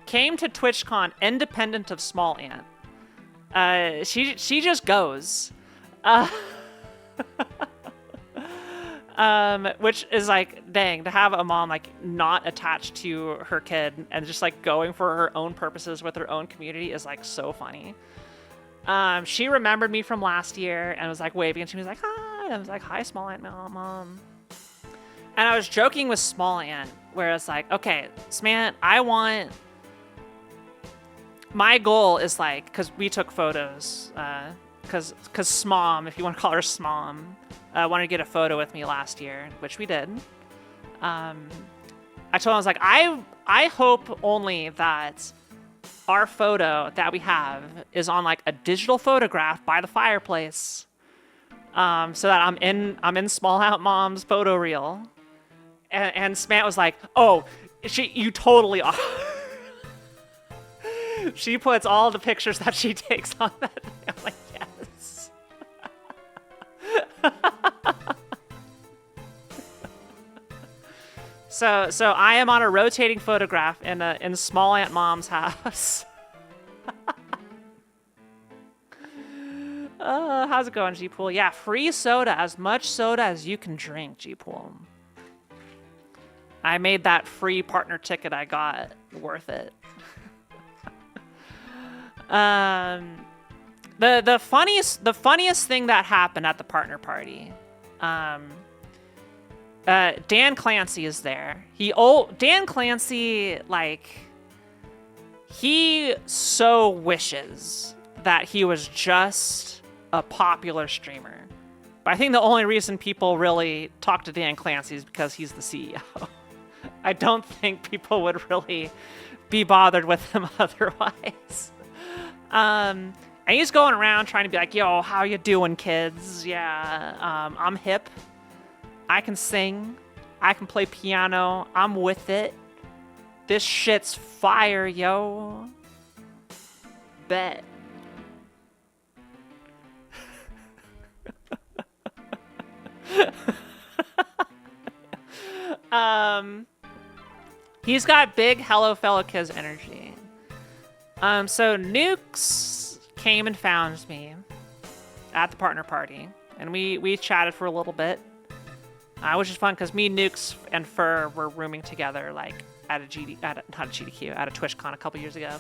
Came to TwitchCon independent of Small Ant. She just goes. Which is like, dang, to have a mom like not attached to her kid and just like going for her own purposes with her own community is like so funny. She remembered me from last year and was like waving, and she was like, hi. I was like, hi, Small Ant mom. And I was joking with Small Ant where it's like, okay, Smant, my goal is like, because we took photos, because Smom, if you want to call her Smom, wanted to get a photo with me last year, which we did. I told him, I was like, I hope only that our photo that we have is on like a digital photograph by the fireplace, so that I'm in Small Ant Mom's photo reel. And Smant was like, oh, you totally are. She puts all the pictures that she takes on that. I'm like, yes. So I am on a rotating photograph in Small Ant Mom's house. How's it going, G-Pool? Yeah, free soda, as much soda as you can drink, G-Pool. I made that free partner ticket I got worth it. The funniest thing that happened at the partner party, Dan Clancy is there. Dan Clancy, like, he so wishes that he was just a popular streamer. But I think the only reason people really talk to Dan Clancy is because he's the CEO. I don't think people would really be bothered with him otherwise. And he's going around trying to be like, yo, how you doing, kids? Yeah, I'm hip. I can sing. I can play piano. I'm with it. This shit's fire, yo. Bet. He's got big hello fellow kids energy. So Nukes came and found me at the partner party, and we chatted for a little bit, which is fun because me, Nukes, and Fur were rooming together like at a TwitchCon a couple years ago.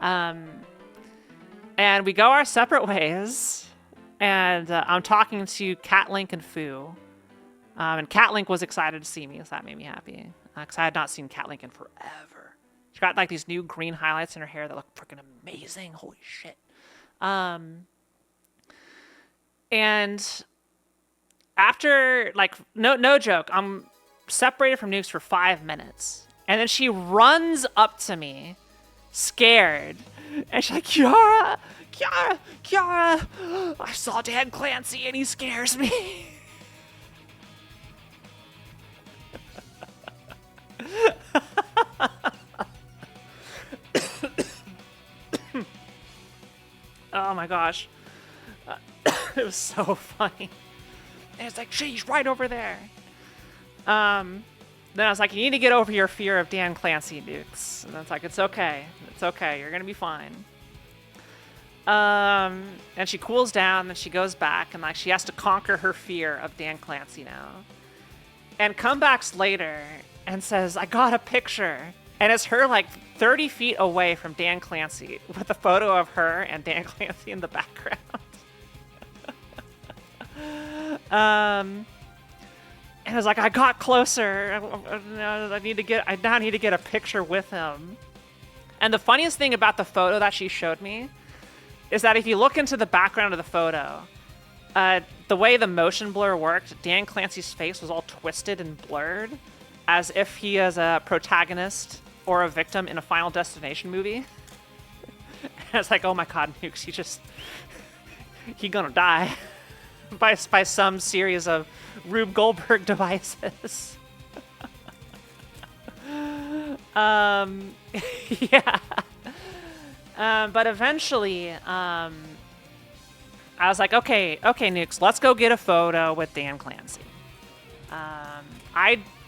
And we go our separate ways, and I'm talking to Catlink and Foo, and Catlink was excited to see me, so that made me happy because I had not seen Catlink in forever. She got like these new green highlights in her hair that look freaking amazing. Holy shit. And after, like, no joke, I'm separated from Nukes for 5 minutes. And then she runs up to me, scared. And she's like, Kiara, I saw Dan Clancy and he scares me. Oh my gosh. It was so funny. And it's like, she's right over there. Then I was like, you need to get over your fear of Dan Clancy nukes. And it's like, it's okay. It's okay. You're going to be fine. And she cools down and she goes back and like she has to conquer her fear of Dan Clancy now. And comebacks later and says, I got a picture. And it's her like 30 feet away from Dan Clancy with a photo of her and Dan Clancy in the background. And I was like, I got closer. I now need to get a picture with him. And the funniest thing about the photo that she showed me is that if you look into the background of the photo, the way the motion blur worked, Dan Clancy's face was all twisted and blurred, as if he is a protagonist or a victim in a Final Destination movie. And it's like, oh my god, Nukes, he gonna die by some series of Rube Goldberg devices. Yeah. But eventually, I was like, okay, Nukes, let's go get a photo with Dan Clancy.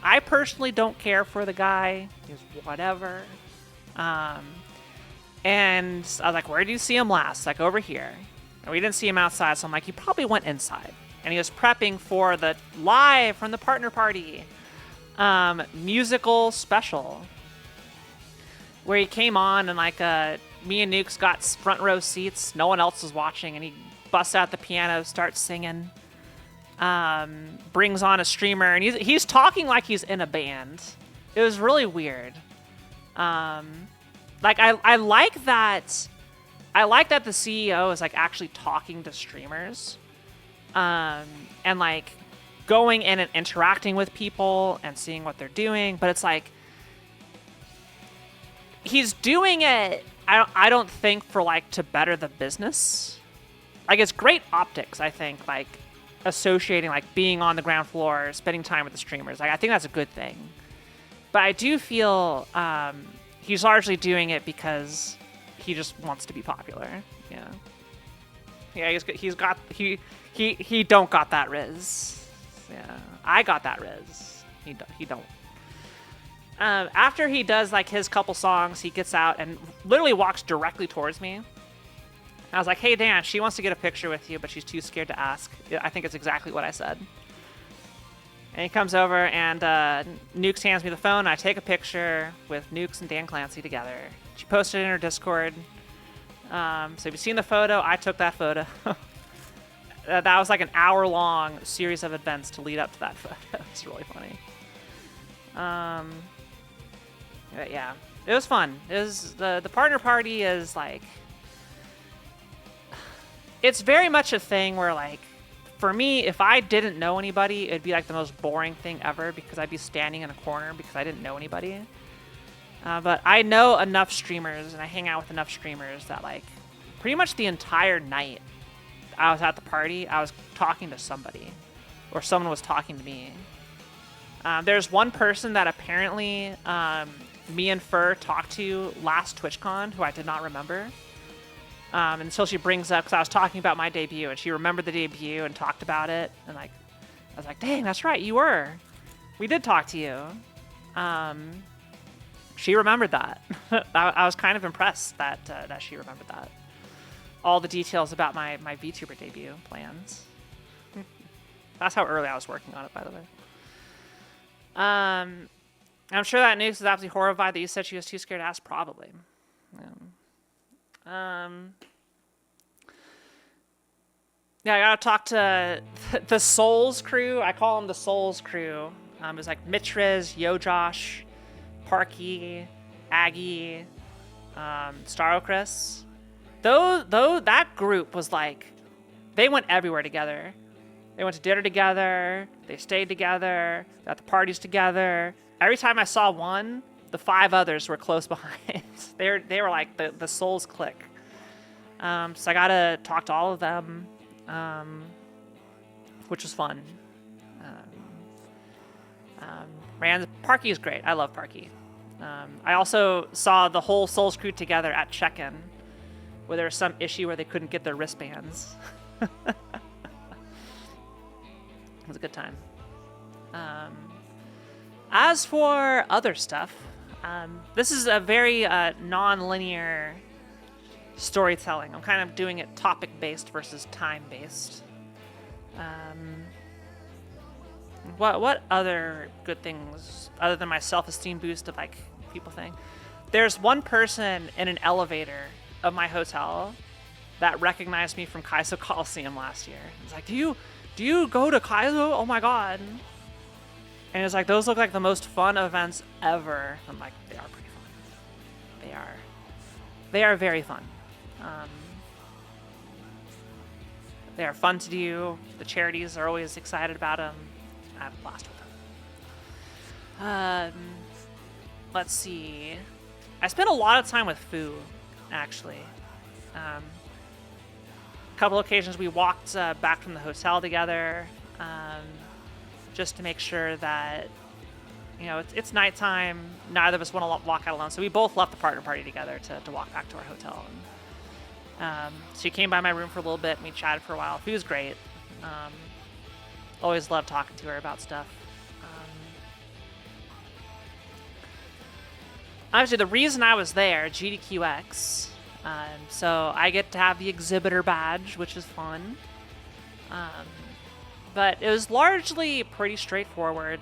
I personally don't care for the guy. He's whatever. And I was like, where did you see him last? Like, over here. And we didn't see him outside, so I'm like, he probably went inside. And he was prepping for the live from the partner party musical special. Where he came on and like me and Nukes got front row seats. No one else was watching, and he busts out the piano, starts singing. Brings on a streamer, and he's talking like he's in a band. It was really weird. Like I like that. I like that the CEO is like actually talking to streamers, and like going in and interacting with people and seeing what they're doing. But it's like he's doing it. I don't think for like to better the business. Like it's great optics. I think like associating like being on the ground floor, spending time with the streamers. Like I think that's a good thing. But I do feel he's largely doing it because he just wants to be popular. Yeah, he don't got that riz. Yeah, I got that riz. He don't. After he does like his couple songs, he gets out and literally walks directly towards me. I was like, hey, Dan, she wants to get a picture with you, but she's too scared to ask. I think it's exactly what I said. And he comes over, and Nukes hands me the phone. I take a picture with Nukes and Dan Clancy together. She posted it in her Discord. So if you've seen the photo, I took that photo. That was like an hour-long series of events to lead up to that photo. It's really funny. But yeah, it was fun. It was the partner party is like... It's very much a thing where, like, for me, if I didn't know anybody, it'd be, like, the most boring thing ever because I'd be standing in a corner because I didn't know anybody. But I know enough streamers, and I hang out with enough streamers that, like, pretty much the entire night I was at the party, I was talking to somebody. Or someone was talking to me. There's one person that apparently me and Fur talked to last TwitchCon who I did not remember. Until she brings up, because I was talking about my debut, and she remembered the debut and talked about it, and like, I was like, dang, that's right, you were. We did talk to you. She remembered that. I was kind of impressed that she remembered that. All the details about my VTuber debut plans. That's how early I was working on it, by the way. I'm sure that Nukes is absolutely horrified that you said she was too scared to ask, probably. Yeah, I gotta talk to the Souls crew. I call them the Souls crew. It's like Mitrez, Yojosh, Parky, Aggie, Starocris. Though that group was like, they went everywhere together. They went to dinner together. They stayed together. They at the parties together. Every time I saw one, the 5 others were close behind. They were like the Souls clique. So I got to talk to all of them, which was fun. Parky is great. I love Parky. I also saw the whole Souls crew together at check-in, where there was some issue where they couldn't get their wristbands. It was a good time. As for other stuff, this is a very non-linear storytelling. I'm kind of doing it topic-based versus time-based. What other good things, other than my self-esteem boost of like people thing? There's one person in an elevator of my hotel that recognized me from Kaizo Coliseum last year. It's like, do you go to Kaizo? Oh my god. And it's like, those look like the most fun events ever. I'm like, they are pretty fun. They are very fun. They are fun to do. The charities are always excited about them. I have a blast with them. Let's see. I spent a lot of time with Fu, actually. A couple occasions we walked back from the hotel together, just to make sure that, you know, it's nighttime. Neither of us want to walk out alone, so we both left the partner party together to walk back to our hotel. And, she came by my room for a little bit, and we chatted for a while. Fu's great. Always loved talking to her about stuff. Obviously, the reason I was there, GDQX, so I get to have the exhibitor badge, which is fun. But it was largely pretty straightforward.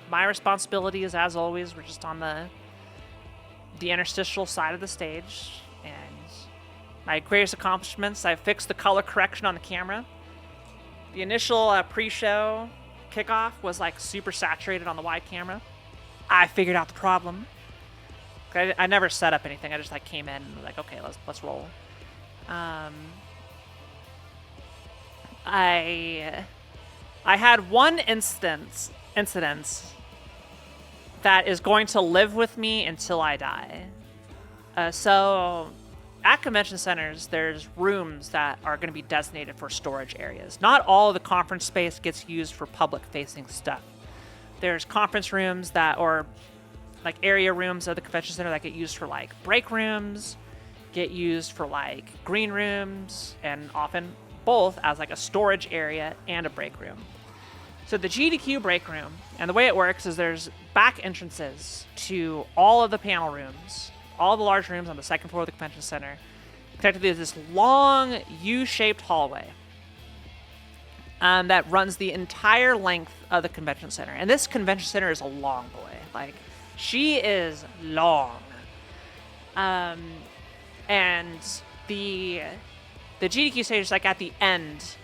My responsibilities, as always, were just on the interstitial side of the stage. And my greatest accomplishments, I fixed the color correction on the camera. The initial pre-show kickoff was like super saturated on the wide camera. I figured out the problem. I never set up anything. I just like came in and was like, okay, let's roll. I had one incident that is going to live with me until I die. So at convention centers, there's rooms that are going to be designated for storage areas. Not all of the conference space gets used for public-facing stuff. There's conference rooms or like area rooms of the convention center that get used for like break rooms, get used for like green rooms, and often both as like a storage area and a break room. So the GDQ break room, and the way it works is there's back entrances to all of the panel rooms, all the large rooms on the second floor of the convention center, connected to this long U-shaped hallway that runs the entire length of the convention center. And this convention center is a long boy. Like, she is long. And the GDQ stage is like at the end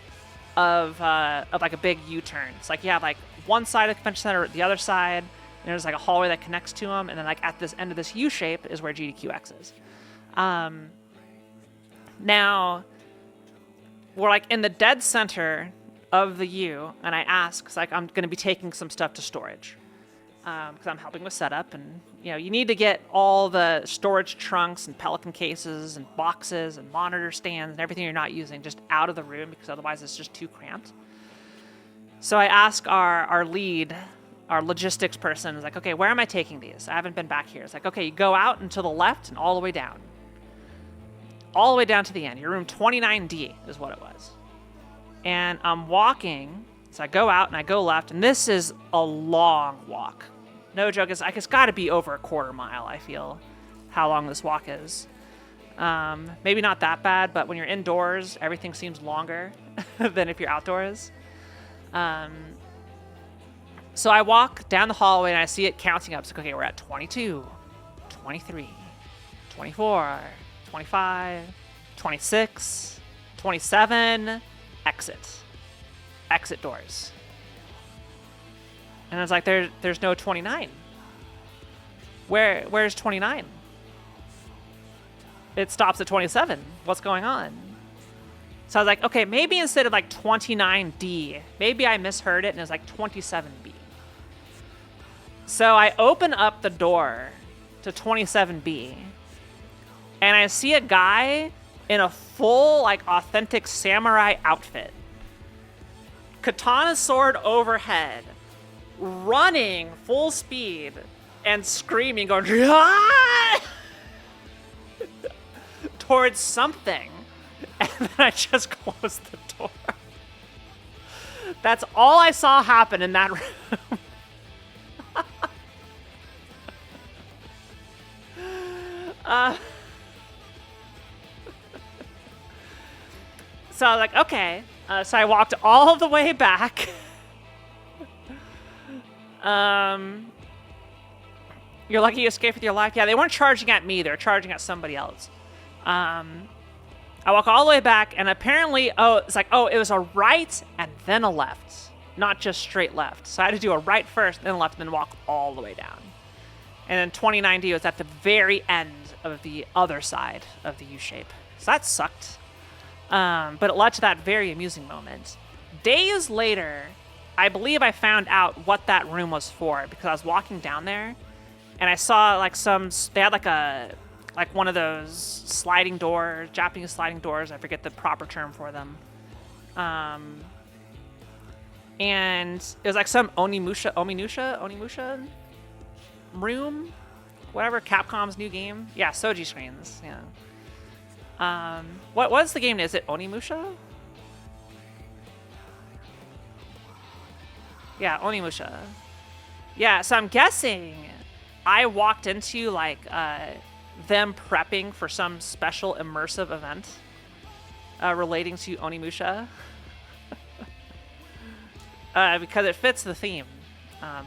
of like a big U-turn. It's like you have like one side of the convention center, the other side, and there's like a hallway that connects to them, and then like at this end of this U-shape is where GDQX is. Now, we're like in the dead center of the U, and I ask, 'cause like I'm going to be taking some stuff to storage, because I'm helping with setup, and you know, you need to get all the storage trunks and Pelican cases and boxes and monitor stands and everything you're not using just out of the room, because otherwise it's just too cramped. So I ask our lead, our logistics person, is like, okay, where am I taking these? I haven't been back here. It's like, okay, you go out and to the left and all the way down. All the way down to the end. Your room 29D is what it was. And I'm walking, so I go out and I go left, and this is a long walk. No joke, it's got to be over a quarter mile, I feel, how long this walk is. Maybe not that bad, but when you're indoors, everything seems longer than if you're outdoors. So I walk down the hallway and I see it counting up. It's like, okay, we're at 22, 23, 24, 25, 26, 27, exit doors. And I was like, there's no 29. Where's 29? It stops at 27. What's going on? So I was like, okay, maybe instead of like 29D, maybe I misheard it and it's like 27B. So I open up the door to 27B, and I see a guy in a full, like, authentic samurai outfit. Katana sword overhead, running full speed and screaming, going towards something, and then I just closed the door. That's all I saw happen in that room. So I was like, okay. So I walked all the way back. You're lucky you escaped with your life. Yeah, they weren't charging at me. They were charging at somebody else. I walk all the way back, and apparently, it's like, it was a right and then a left. Not just straight left. So I had to do a right first, then a left, and then walk all the way down. And then 2090 was at the very end of the other side of the U-shape. So that sucked. But it led to that very amusing moment. Days later, I believe I found out what that room was for, because I was walking down there, and I saw like they had like one of those sliding doors, Japanese sliding doors. I forget the proper term for them. And it was like some Onimusha room, whatever, Capcom's new game. Yeah, Soji screens. Yeah. What's the game? Is it Onimusha? Yeah, Onimusha. Yeah, so I'm guessing I walked into like them prepping for some special immersive event relating to Onimusha. Because it fits the theme.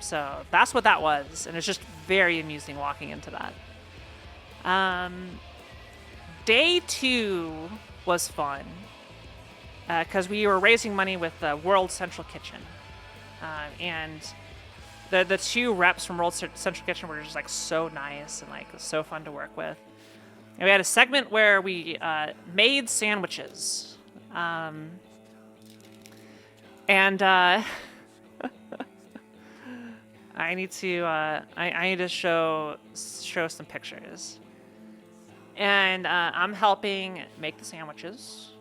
So that's what that was. And it's just very amusing walking into that. Day 2 was fun. Because we were raising money with the World Central Kitchen. And the 2 reps from World Central Kitchen were just like so nice and like so fun to work with. And we had a segment where we made sandwiches. I need to I need to show some pictures. And I'm helping make the sandwiches.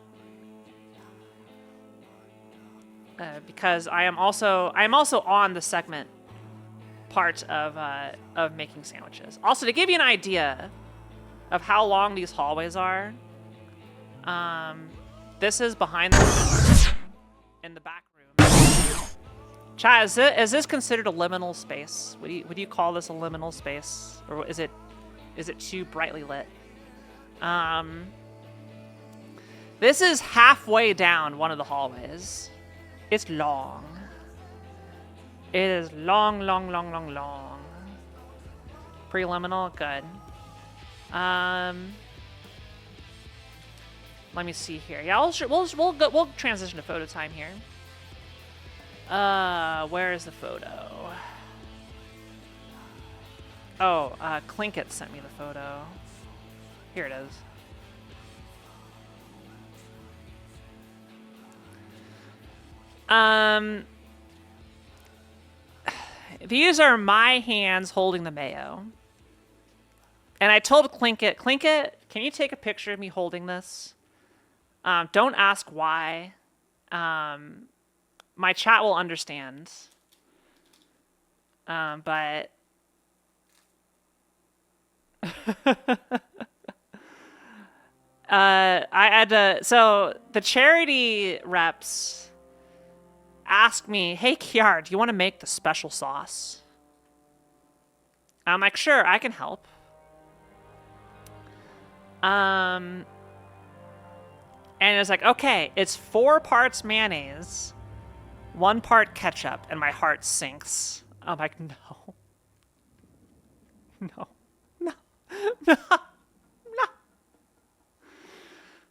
Because I am also on the segment part of making sandwiches. Also, to give you an idea of how long these hallways are, this is behind the in the back room. Chat, is this considered a liminal space? Would you call this a liminal space, or is it too brightly lit? This is halfway down one of the hallways. It's long. It is long. Preliminal, good. Let me see here. Yeah, we'll transition to photo time here. Where is the photo? Oh, Clinkett sent me the photo. Here it is. These are my hands holding the mayo. And I told Clinkett, can you take a picture of me holding this? Don't ask why. My chat will understand. But I had to, so the charity reps asked me, hey, Kiara, do you want to make the special sauce? I'm like, sure, I can help. And it's like, okay, it's 4 parts mayonnaise, 1 part ketchup, and my heart sinks. I'm like, no. No.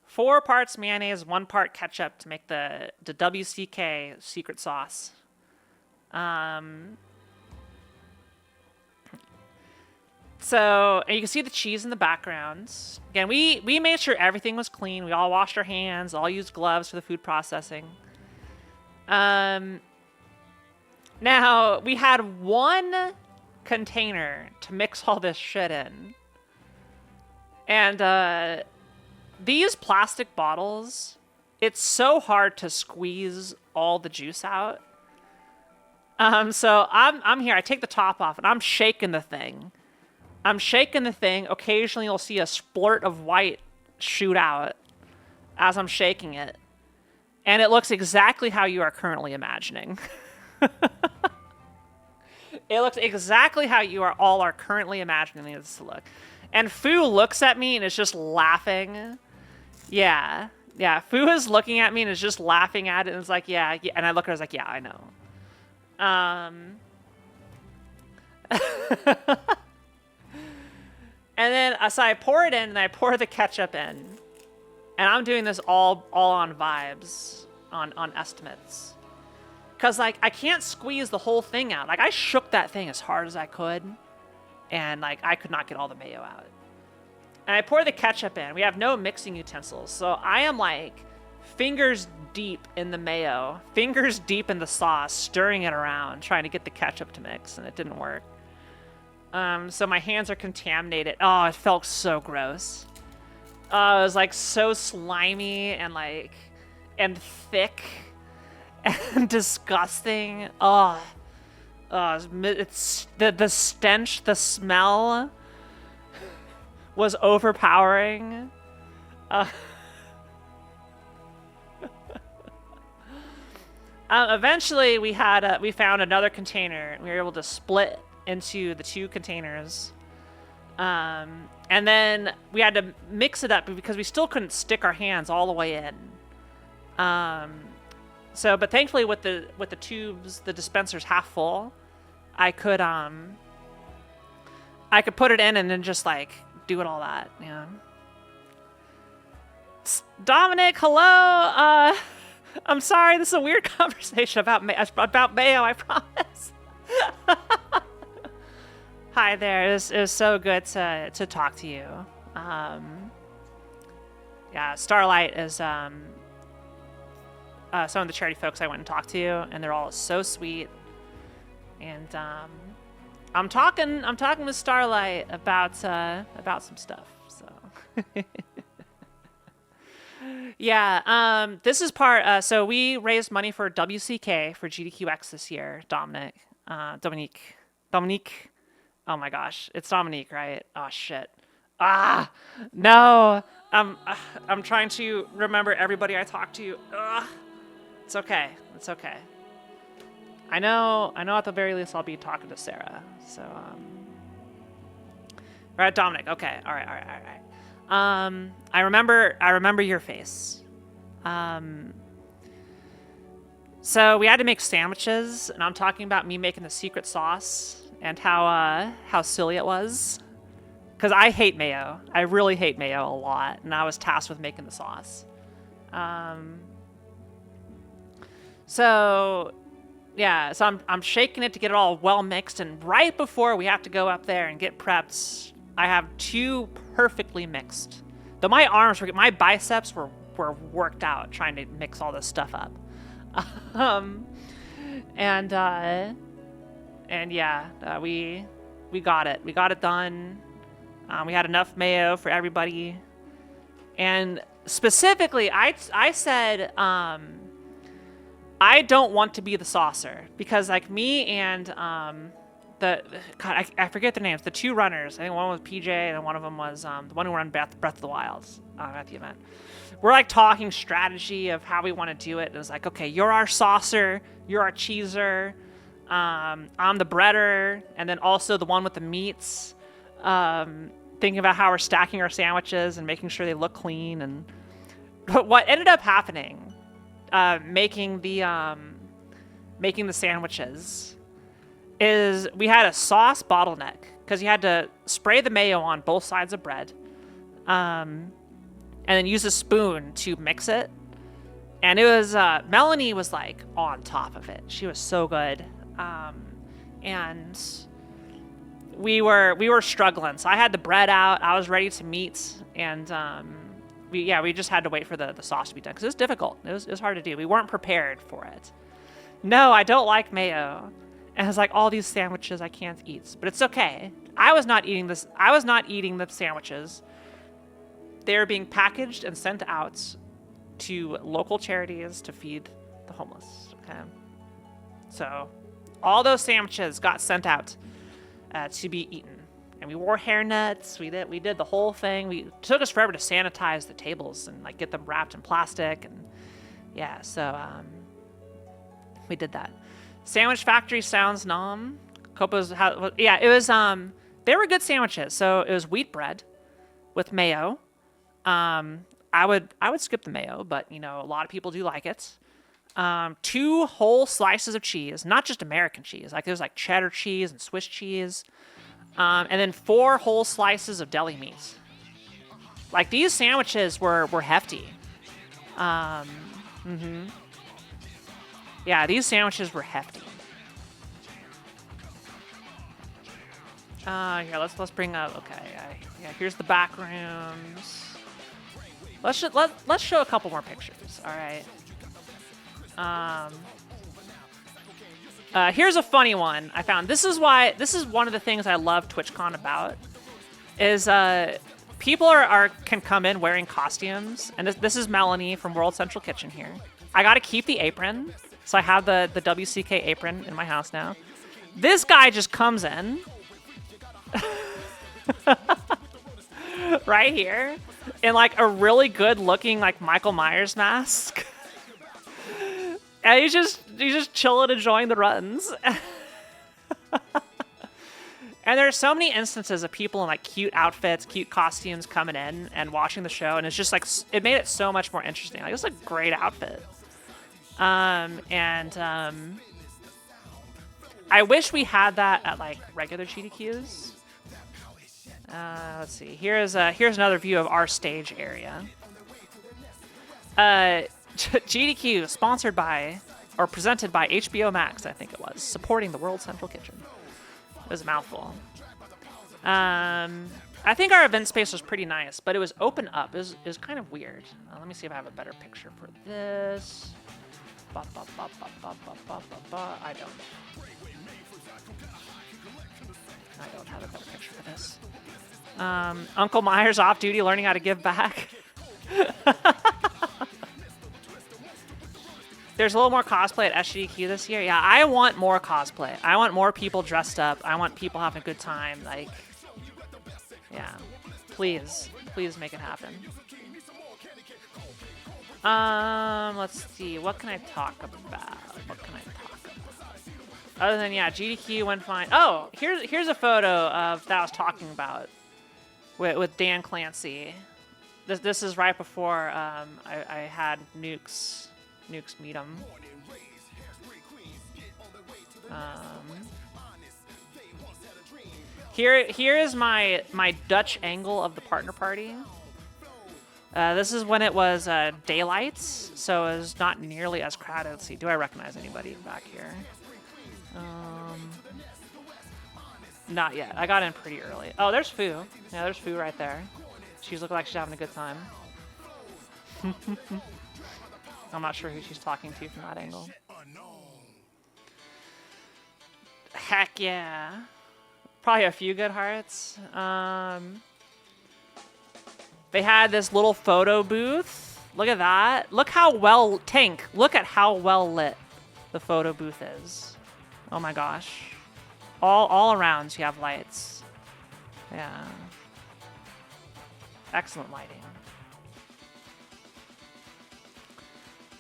4 parts mayonnaise, 1 part ketchup to make the WCK secret sauce. So, and you can see the cheese in the background. Again, we made sure everything was clean. We all washed our hands, all used gloves for the food processing. Now, we had 1 container to mix all this shit in. And these plastic bottles, it's so hard to squeeze all the juice out. So I'm here. I take the top off and I'm shaking the thing. Occasionally you'll see a splurt of white shoot out as I'm shaking it. And it looks exactly how you are currently imagining. It looks exactly how you all are currently imagining this to look. And Fu looks at me and is just laughing. Yeah. Yeah, Fu is looking at me and is just laughing at it and is like, yeah. And I look at her and I was like, yeah, I know. And then, so I pour it in and I pour the ketchup in. And I'm doing this all on vibes, on estimates. Because, like, I can't squeeze the whole thing out. Like, I shook that thing as hard as I could. And, like, I could not get all the mayo out. And I pour the ketchup in. We have no mixing utensils. So I am, like, fingers deep in the mayo. Fingers deep in the sauce, stirring it around, trying to get the ketchup to mix. And it didn't work. So my hands are contaminated. Oh, it felt so gross. It was, like, so slimy and, like, and thick. And disgusting. It's the stench, the smell was overpowering. Eventually, we found another container, and we were able to split into the two containers. And then we had to mix it up because we still couldn't stick our hands all the way in. But thankfully with the tubes, the dispenser's half full, I could put it in and then just like do it all that, yeah. Dominic, hello. I'm sorry, this is a weird conversation about mayo, I promise. Hi there. It was so good to talk to you. Yeah, Starlight is some of the charity folks I went and talked to, and they're all so sweet. And I'm talking with Starlight about some stuff. So yeah, this is part. So we raised money for WCK for GDQX this year. Dominique. Oh my gosh, it's Dominique, right? Oh shit. No. I'm trying to remember everybody I talked to. It's okay. It's okay. I know at the very least I'll be talking to Sarah. So right, Dominic. Okay. All right. I remember your face. So we had to make sandwiches, and I'm talking about me making the secret sauce and how silly it was. Because I hate mayo. I really hate mayo a lot, and I was tasked with making the sauce. So I'm shaking it to get it all well mixed, and right before we have to go up there and get prepped, I have two perfectly mixed. Though my biceps were worked out trying to mix all this stuff up. And yeah, we got it. We got it done. We had enough mayo for everybody. And specifically, I said, I don't want to be the saucer, because like me and I forget their names, the two runners. I think one was PJ and one of them was the one who ran Breath of the Wilds at the event. We're like talking strategy of how we want to do it. And it's like, okay, you're our saucer, you're our cheeser, I'm the breader, and then also the one with the meats. Thinking about how we're stacking our sandwiches and making sure they look clean. And what ended up happening, making the sandwiches, is we had a sauce bottleneck because you had to spray the mayo on both sides of bread, and then use a spoon to mix it. And it was Melanie was like on top of it. She was so good, and we were struggling. So I had the bread out. I was ready to meet, and we just had to wait for the sauce to be done because it was difficult. It was hard to do. We weren't prepared for it. No, I don't like mayo. And it's like all these sandwiches I can't eat, but it's okay. I was not eating this. I was not eating the sandwiches. they're being packaged and sent out to local charities to feed the homeless. Okay, so all those sandwiches got sent out to be eaten. And we wore hairnets. We did the whole thing. It took us forever to sanitize the tables and like get them wrapped in plastic. And yeah, so we did that. Sandwich Factory sounds nom. Copa's yeah, it was they were good sandwiches. So it was wheat bread with mayo. I would skip the mayo, but you know, a lot of people do like it. 2 whole slices of cheese, not just American cheese. Like there's like cheddar cheese and Swiss cheese. And then 4 whole slices of deli meat. Like these sandwiches were hefty. Yeah, these sandwiches were hefty. Here, let's bring up. Okay, yeah. Here's the back rooms. Let's show a couple more pictures. All right. Here's a funny one I found. This is one of the things I love TwitchCon about. Is people can come in wearing costumes, and this is Melanie from World Central Kitchen here. I got to keep the apron, so I have the WCK apron in my house now. This guy just comes in, right here, in like a really good looking like Michael Myers mask, and he's just chilling, enjoying the runs. And there's so many instances of people in like cute outfits, cute costumes coming in and watching the show, and it's just like it made it so much more interesting. Like it's a great outfit. I wish we had that at like regular GDQs. Let's see. Here's another view of our stage area. GDQ sponsored by or presented by HBO Max, I think it was, supporting the World Central Kitchen. It was a mouthful. I think our event space was pretty nice, but it was open up. It was kind of weird. Let me see if I have a better picture for this. I don't have a better picture for this. Uncle Myers off duty learning how to give back. There's a little more cosplay at SGDQ this year. Yeah, I want more cosplay. I want more people dressed up. I want people having a good time. Like, yeah, please make it happen. Let's see. What can I talk about? Other than, yeah, GDQ went fine. Oh, here's a photo of that I was talking about with Dan Clancy. This is right before I had Nukes meet him. Here is my Dutch angle of the partner party. This is when it was daylight, so it was not nearly as crowded. Let's see, do I recognize anybody back here? Not yet. I got in pretty early. Oh, there's Foo. Yeah, there's Foo right there. She's looking like she's having a good time. I'm not sure who she's talking to from that angle. Heck yeah. Probably a few good hearts. They had this little photo booth. Look at that. Look how well... Tank, look at how well lit the photo booth is. Oh my gosh. All around you have lights. Yeah. Excellent lighting.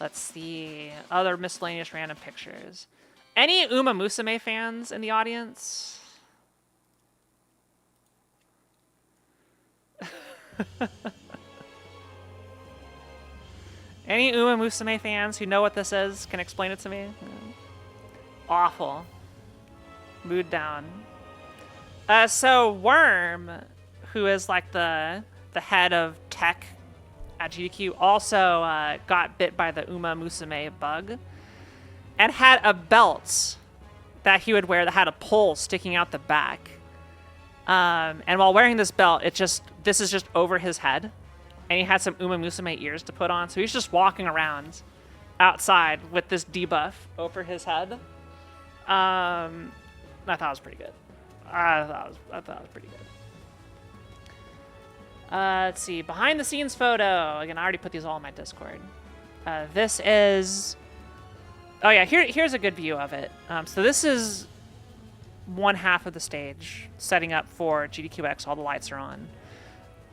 Let's see. Other miscellaneous random pictures. Any Uma Musume fans in the audience? Any Uma Musume fans who know what this is can explain it to me? Awful. Mood down. So Worm, who is like the head of tech at GDQ, also got bit by the Uma Musume bug and had a belt that he would wear that had a pole sticking out the back. And while wearing this belt, this is just over his head, and he had some Uma Musume ears to put on, so he's just walking around outside with this debuff over his head. I thought it was pretty good. I thought it was pretty good. Let's see. Behind the scenes photo. Again, I already put these all in my Discord. This is... Oh yeah, here's a good view of it. So this is one half of the stage, setting up for GDQX. All the lights are on.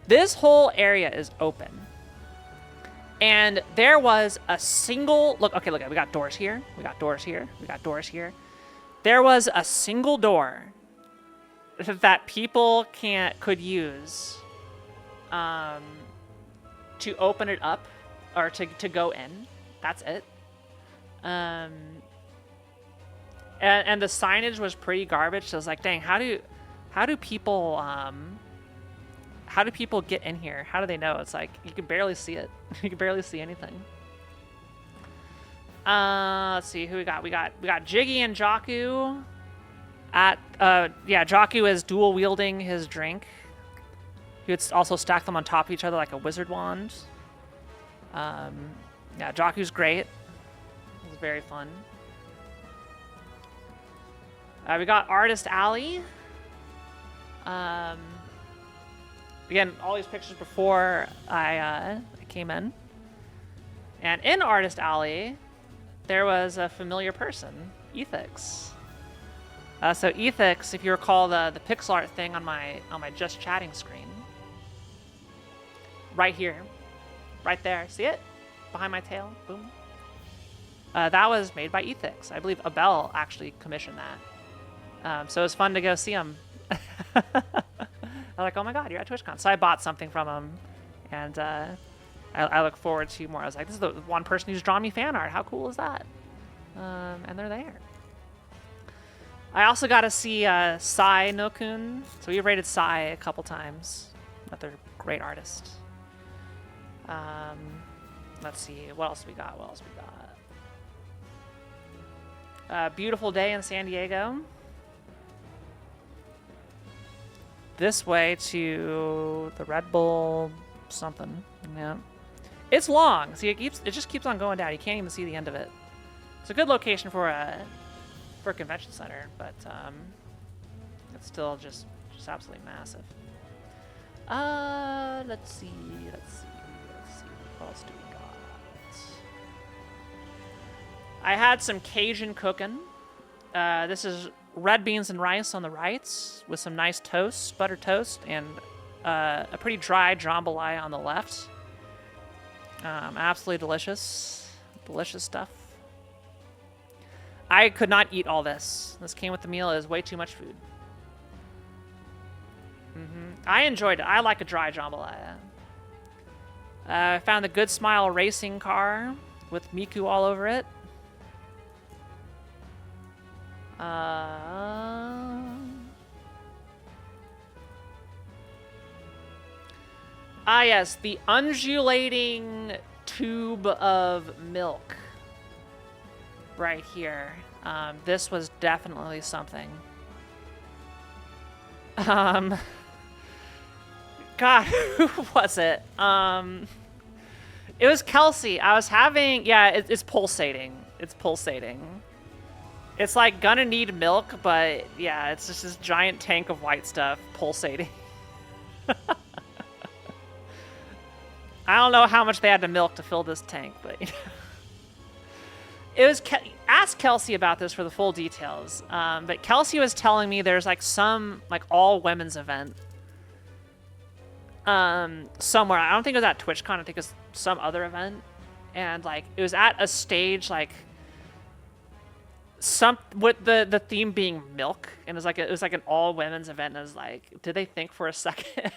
This whole area is open. And there was a single... Look, okay, look, we got doors here. We got doors here. We got doors here. There was a single door that people could use to open it up or to go in. That's it. And the signage was pretty garbage. So I was like, dang, how do people get in here? How do they know? It's like you can barely see it. You can barely see anything. Let's see who we got. We got Jiggy and Jakku. Jakku is dual wielding his drink. He would also stack them on top of each other like a wizard wand. Yeah, Jakku's great. It was very fun. We got Artist Alley. Again, all these pictures before I came in. And in Artist Alley, there was a familiar person, Ethix. So Ethix, if you recall the pixel art thing on my just chatting screen, right here, right there, see it? Behind my tail, boom. That was made by Ethix. I believe Abel actually commissioned that. So it was fun to go see him. I'm like, oh my god, you're at TwitchCon. So I bought something from him, and I look forward to more. I was like, this is the one person who's drawn me fan art. How cool is that? And they're there. I also got to see Sai Nokun. So we rated Sai a couple times. Another great artist. Let's see, what else we got? Beautiful day in San Diego. This way to the Red Bull something. Yeah. It's long. See, it just keeps on going down. You can't even see the end of it. It's a good location for a convention center, but it's still just absolutely massive. Let's see. What else do we got? I had some Cajun cooking. This is red beans and rice on the right with some nice toast, buttered toast, and a pretty dry jambalaya on the left. Absolutely delicious. Delicious stuff. I could not eat all this. This came with the meal. It is way too much food. I enjoyed it. I like a dry jambalaya. I found the Good Smile racing car with Miku all over it. Yes, the undulating tube of milk right here. This was definitely something. God, who was it? It was Kelsey. I was having, yeah, it's pulsating. It's pulsating. It's like gonna need milk, but yeah, it's just this giant tank of white stuff pulsating. I don't know how much they had to milk to fill this tank, but it was. Ask Kelsey about this for the full details. But Kelsey was telling me there's like some all women's event somewhere. I don't think it was at TwitchCon. I think it was some other event, and like it was at a stage like some with the theme being milk, and it was like an all women's event. And I was like, did they think for a second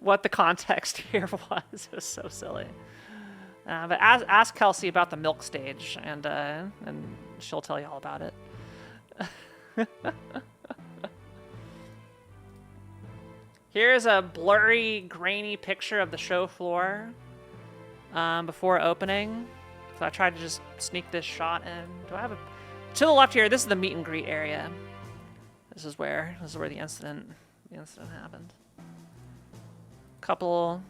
what the context here was? It was so silly. But ask Kelsey about the milk stage, and she'll tell you all about it. Here's a blurry, grainy picture of the show floor before opening. So I tried to just sneak this shot in. Do I have a... To the left here, this is the meet and greet area. This is where the incident happened. Couple...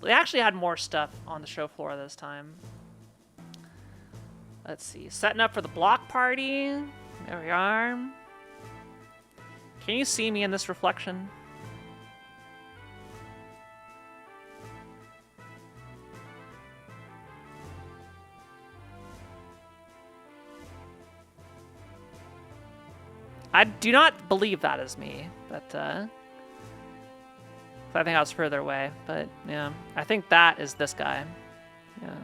They actually had more stuff on the show floor this time. Let's see. Setting up for the block party. There we are. Can you see me in this reflection? I do not believe that is me, but I think I was further away. But yeah, I think that is this guy. Yeah,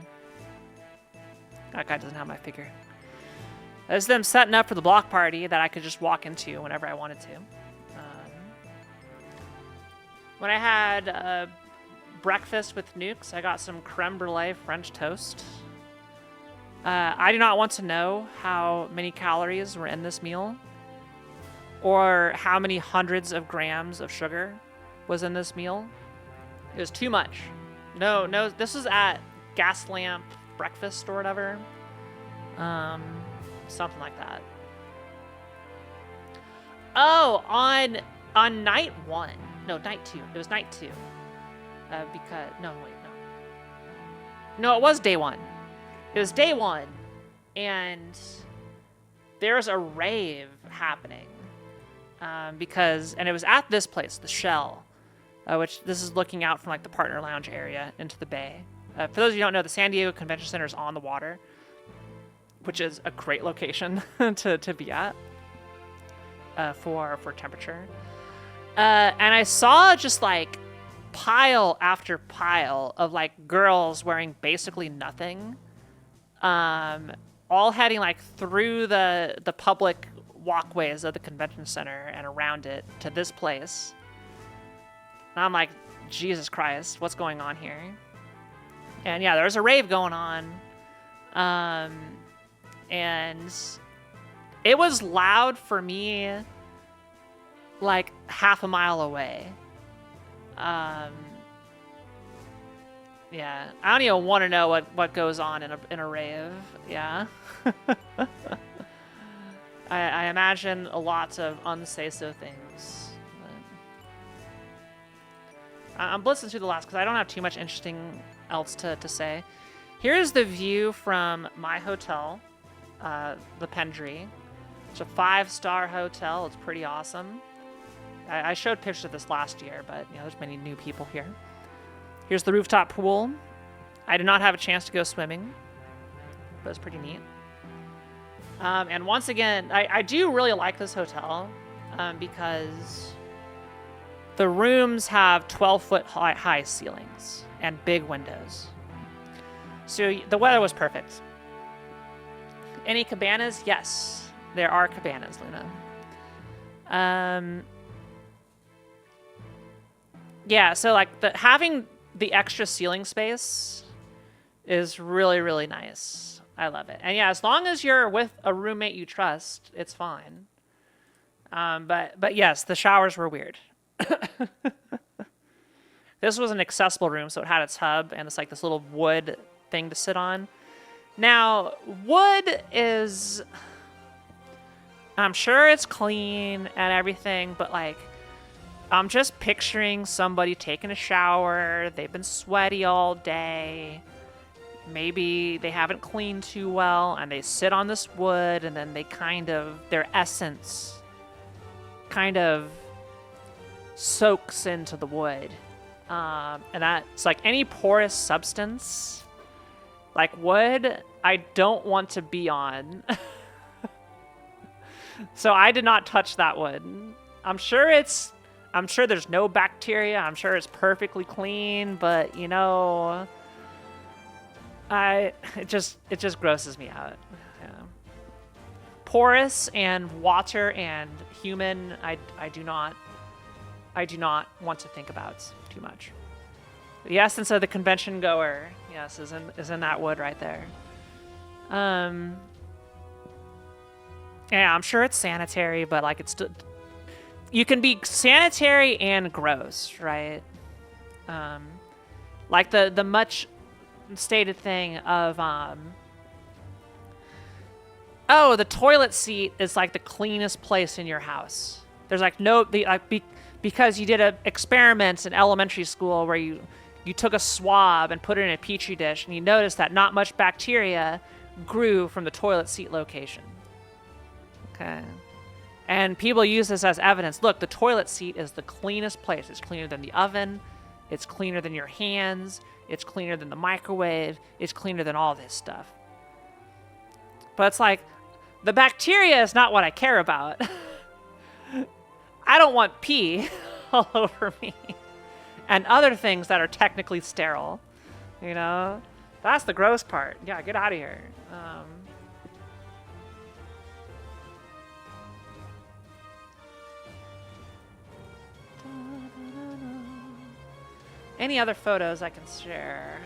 that guy doesn't have my figure. This is them setting up for the block party that I could just walk into whenever I wanted to. When I had breakfast with Nukes, I got some creme brulee French toast. I do not want to know how many calories were in this meal, or how many hundreds of grams of sugar was in this meal. It was too much. No, this was at Gas Lamp Breakfast or whatever. Something like that. Oh, on night 1. No, night 2. It was night 2. Because no, it was day 1. It was day 1, and there's a rave happening. And it was at this place, the Shell, which this is looking out from like the partner lounge area into the bay. For those of you who don't know, the San Diego Convention Center is on the water, which is a great location to be at for temperature. And I saw just like pile after pile of like girls wearing basically nothing, all heading like through the public walkways of the convention center and around it to this place. And I'm like, Jesus Christ, what's going on here? And yeah, there's a rave going on. And it was loud for me like half a mile away. Yeah, I don't even want to know what goes on in a rave. Yeah. I imagine a lot of unsay-so things. But I'm blitzing through the last because I don't have too much interesting else to say. Here's the view from my hotel, the Pendry. It's a 5-star hotel. It's pretty awesome. I showed pictures of this last year, but there's many new people here. Here's the rooftop pool. I did not have a chance to go swimming, but it's pretty neat. And once again, I do really like this hotel because the rooms have 12-foot high ceilings and big windows. So the weather was perfect. Any cabanas? Yes, there are cabanas, Luna. Yeah, so like having the extra ceiling space is really, really nice. I love it. And yeah, as long as you're with a roommate you trust, it's fine. But yes, the showers were weird. This was an accessible room, so it had a tub and it's like this little wood thing to sit on. Now, wood is, I'm sure it's clean and everything, but like, I'm just picturing somebody taking a shower. They've been sweaty all day. Maybe they haven't cleaned too well, and they sit on this wood, and then they their essence kind of soaks into the wood. And that's like any porous substance, like wood, I don't want to be on. So I did not touch that wood. I'm sure there's no bacteria. I'm sure it's perfectly clean, but it just grosses me out. Yeah. Porous and water and human, I do not want to think about too much. The essence of the convention goer, yes, is in that wood right there. Yeah, I'm sure it's sanitary, but like it's still, you can be sanitary and gross, right? Like the much stated thing of the toilet seat is like the cleanest place in your house. There's like because you did an experiment in elementary school where you took a swab and put it in a petri dish, and you noticed that not much bacteria grew from the toilet seat location. Okay. And people use this as evidence. Look, the toilet seat is the cleanest place. It's cleaner than the oven. It's cleaner than your hands. It's cleaner than the microwave. It's cleaner than all this stuff. But it's like, the bacteria is not what I care about. I don't want pee all over me. And other things that are technically sterile. You know? That's the gross part. Yeah, get out of here. Any other photos I can share?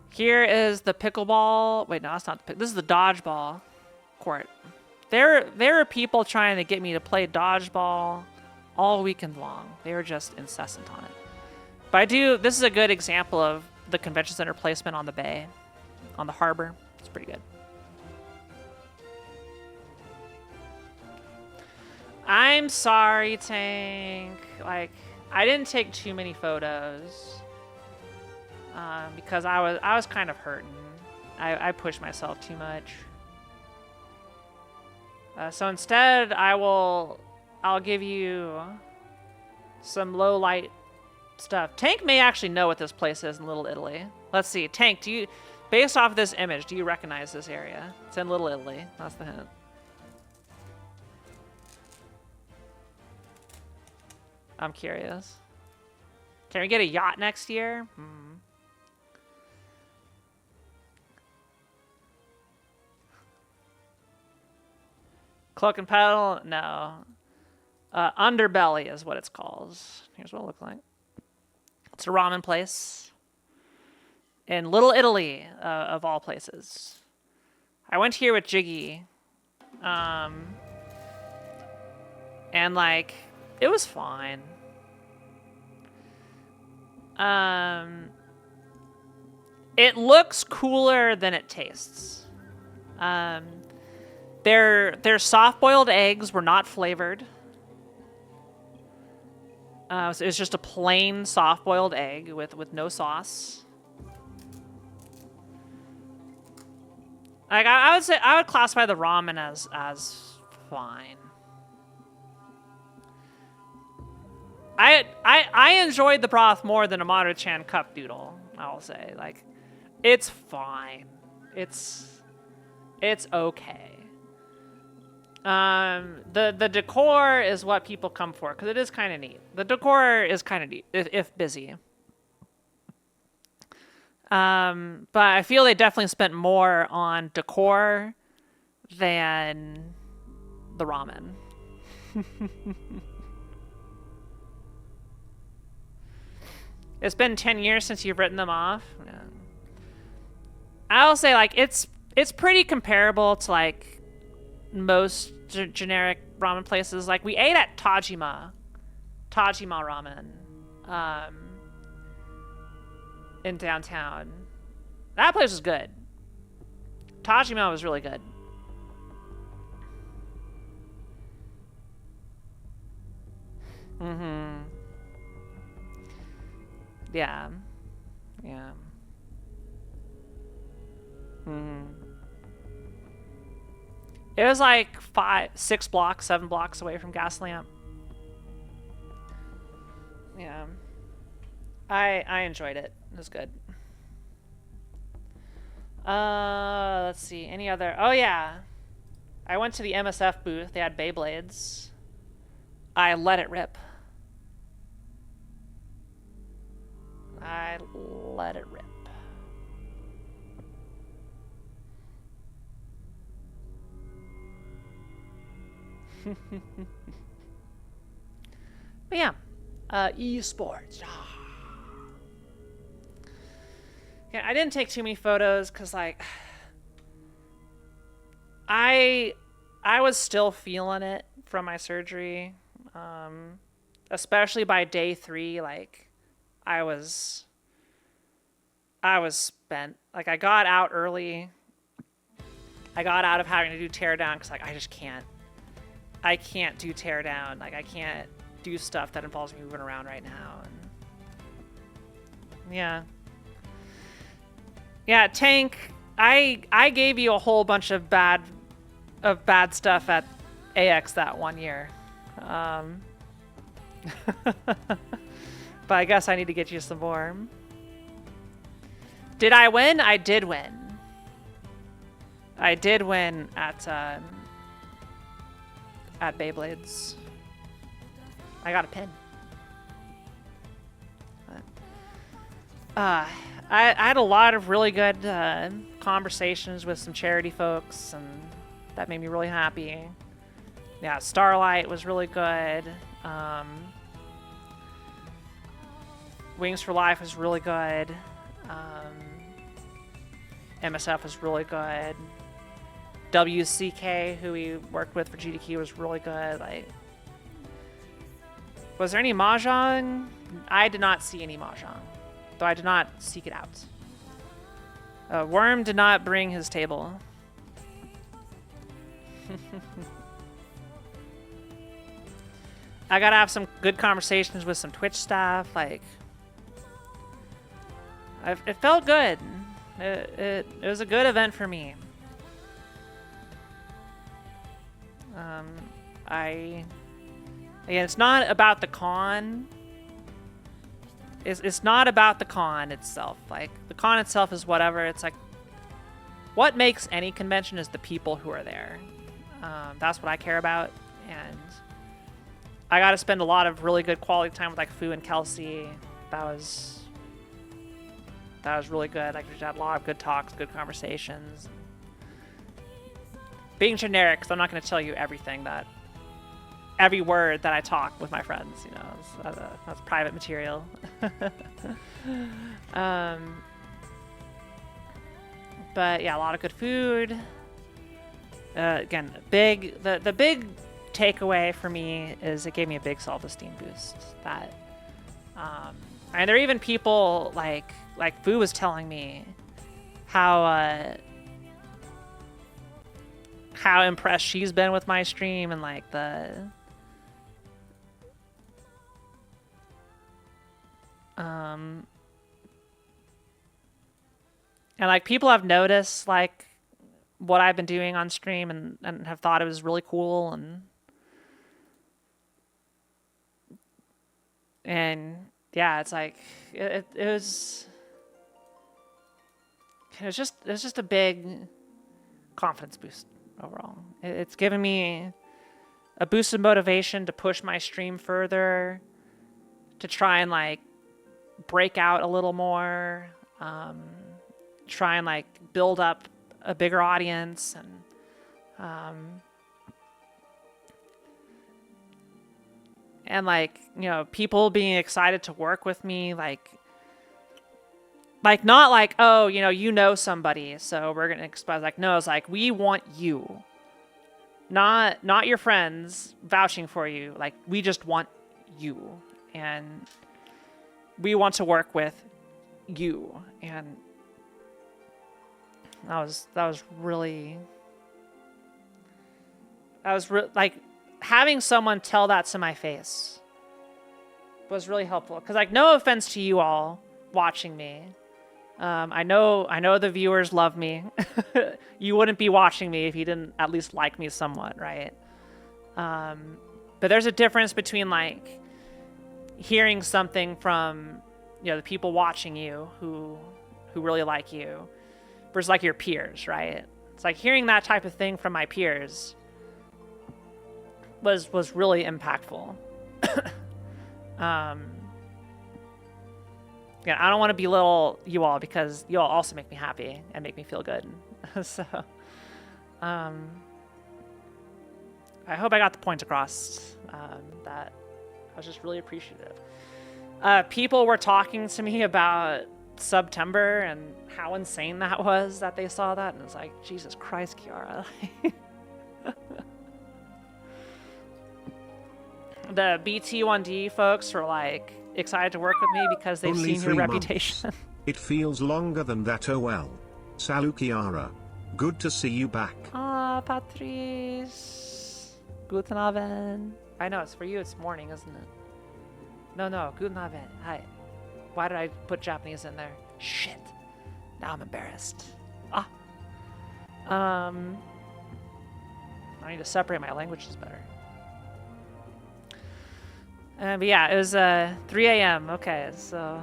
Here is the pickleball. Wait, no, that's not the this is the dodgeball court. There are people trying to get me to play dodgeball all weekend long. They were just incessant on it. But this is a good example of the convention center placement on the bay, on the harbor. It's pretty good. I'm sorry, Tank. Like, I didn't take too many photos because I was kind of hurting. I pushed myself too much. So instead, I'll give you some low light stuff. Tank may actually know what this place is in Little Italy. Let's see. Tank, based off of this image, do you recognize this area? It's in Little Italy. That's the hint. I'm curious. Can we get a yacht next year? Cloak and Pedal? No. Underbelly is what it's called. Here's what it looks like. It's a ramen place in Little Italy, of all places. I went here with Jiggy. And, like, it was fine. It looks cooler than it tastes. Their soft-boiled eggs were not flavored. So it was just a plain soft-boiled egg with no sauce. Like I would say, I would classify the ramen as fine. I enjoyed the broth more than a Maruchan cup noodle. I will say, like, it's fine. It's okay. The decor is what people come for because it is kind of neat. The decor is kind of neat if busy. But I feel they definitely spent more on decor than the ramen. It's been 10 years since you've written them off. Yeah. I'll say, like, it's pretty comparable to, like, most generic ramen places. Like, we ate at Tajima Ramen in downtown. That place was good. Tajima was really good. Yeah. Yeah. It was like 6 blocks, 7 blocks away from Gaslamp. Yeah. I enjoyed it. It was good. Let's see. Any other? Oh, yeah. I went to the MSF booth. They had Beyblades. I let it rip. I let it rip. But yeah, esports. Yeah, I didn't take too many photos because, like, I was still feeling it from my surgery, especially by day 3. Like, I was spent. Like, I got out early. I got out of having to do teardown because, like, I can't do teardown. Like, I can't do stuff that involves me moving around right now. And yeah. Yeah, Tank, I gave you a whole bunch of bad stuff at AX that one year. But I guess I need to get you some more. Did I win? I did win. I did win at at Beyblades. I got a pin. I had a lot of really good conversations with some charity folks, and that made me really happy. Yeah, Starlight was really good. Wings for Life was really good. MSF was really good. WCK, who we worked with for GDQ, was really good. Like, was there any mahjong? I did not see any mahjong, though I did not seek it out. Worm did not bring his table. I gotta have some good conversations with some Twitch staff. Like, it felt good. It was a good event for me. Again, it's not about the con. It's not about the con itself. Like, the con itself is whatever. It's like, what makes any convention is the people who are there. That's what I care about, and I got to spend a lot of really good quality time with like Fu and Kelsey. That was really good. Like, we had a lot of good talks, good conversations. Being generic, because I'm not going to tell you every word that I talk with my friends. You know, that's private material. But yeah, a lot of good food. Again, the big takeaway for me is it gave me a big self-esteem boost. That, and there are even people like Fu was telling me how impressed she's been with my stream, and like and like people have noticed like what I've been doing on stream and have thought it was really cool, and yeah, it's like it was just a big confidence boost overall. It's given me a boost of motivation to push my stream further, to try and like break out a little more, try and like build up a bigger audience, and like, you know, people being excited to work with me, like not like, oh, you know somebody, so we're gonna expose. Like, no, it's like, we want you, not your friends vouching for you. Like, we just want you, and we want to work with you. And that was really like, having someone tell that to my face was really helpful. Because, like, no offense to you all watching me, I know the viewers love me. You wouldn't be watching me if you didn't at least like me somewhat, right? But there's a difference between like hearing something from, the people watching you who really like you, versus like your peers, right? It's like hearing that type of thing from my peers was really impactful. Yeah, I don't want to belittle you all, because you all also make me happy and make me feel good. So, I hope I got the point across, that I was just really appreciative. People were talking to me about September and how insane that was that they saw that, and it's like, Jesus Christ, Kiara. The BT1D folks were like excited to work with me because they've Only seen your 3 reputation. months. It feels longer than that. Oh well. Salut, Kiara. Good to see you back. Ah, Patrice. Guten Abend. I know, it's for you, it's morning, isn't it? No, Guten Abend. Hi. Why did I put Japanese in there? Shit. Now I'm embarrassed. I need to separate my languages better. But yeah, it was 3 a.m. Okay, so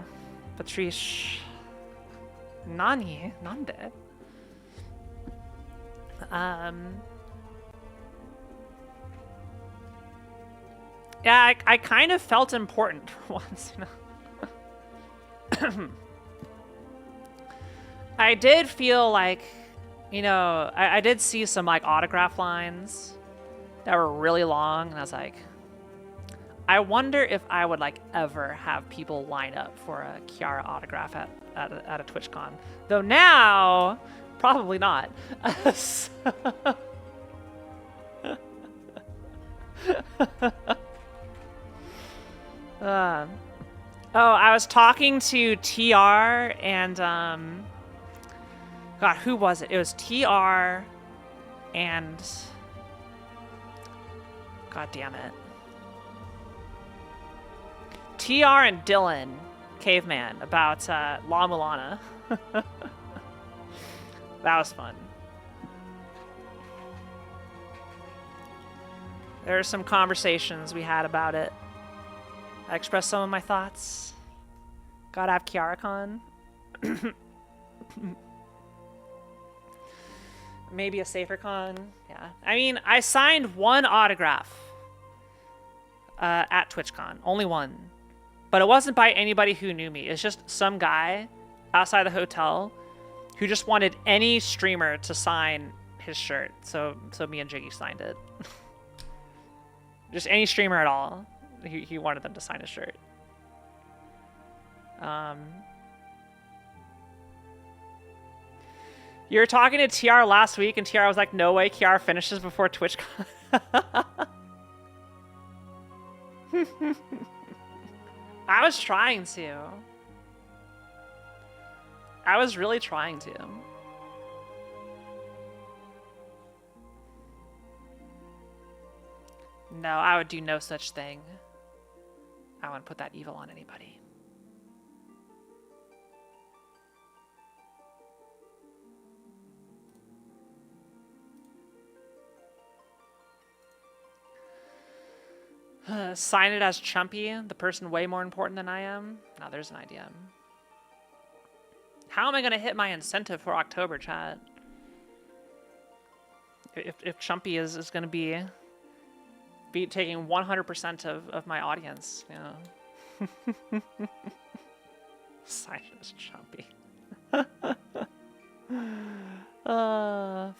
Patrice. Nani? Nande? Yeah, I kind of felt important for once, you know. I did feel like, you know, I did see some like autograph lines that were really long, and I was like, I wonder if I would like ever have people line up for a Kiara autograph at a TwitchCon. Though now, probably not. Oh, I was talking to TR and God, who was it? It was TR and God damn it. TR and Dylan Caveman about La Mulana. That was fun. There are some conversations we had about it. I expressed some of my thoughts. Gotta have KiaraCon. Maybe a safer con. Yeah. I mean, I signed one autograph at TwitchCon. Only one. But it wasn't by anybody who knew me. It's just some guy outside the hotel who just wanted any streamer to sign his shirt. So me and Jiggy signed it. Just any streamer at all. He wanted them to sign his shirt. You were talking to TR last week, and TR was like, no way Kiara finishes before TwitchCon. I was trying to. I was really trying to. No, I would do no such thing. I wouldn't put that evil on anybody. Sign it as Chumpy, the person way more important than I am? Now there's an idea. How am I going to hit my incentive for October, chat? If Chumpy is going to be taking 100% of my audience, you know. Sign it as Chumpy.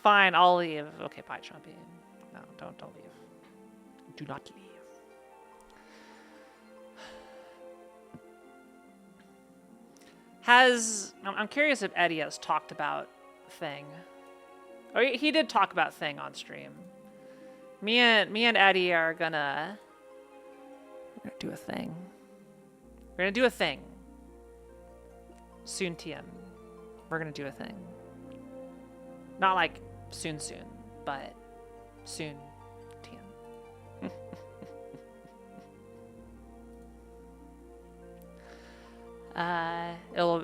Fine, I'll leave. Okay, bye, Chumpy. No, don't leave. Do not leave. I'm curious if Eddie has talked about Thing. Oh, he did talk about Thing on stream. Me and Eddie are we're gonna do a thing. We're gonna do a thing. Soon TM. We're gonna do a thing. Not like soon, but soon TM.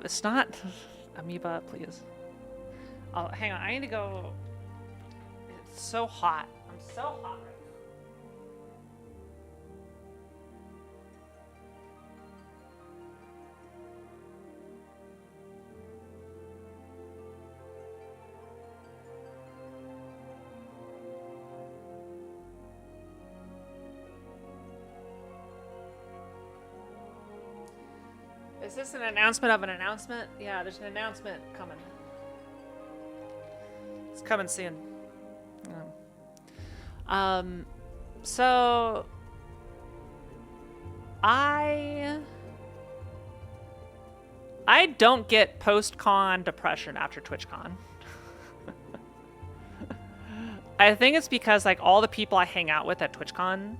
It's not Amoeba, please. Oh, hang on, I need to go. It's so hot. I'm so hot right now. Is this an announcement of an announcement? Yeah, there's an announcement coming. It's coming soon. So I don't get post-con depression after TwitchCon. I think it's because like all the people I hang out with at TwitchCon,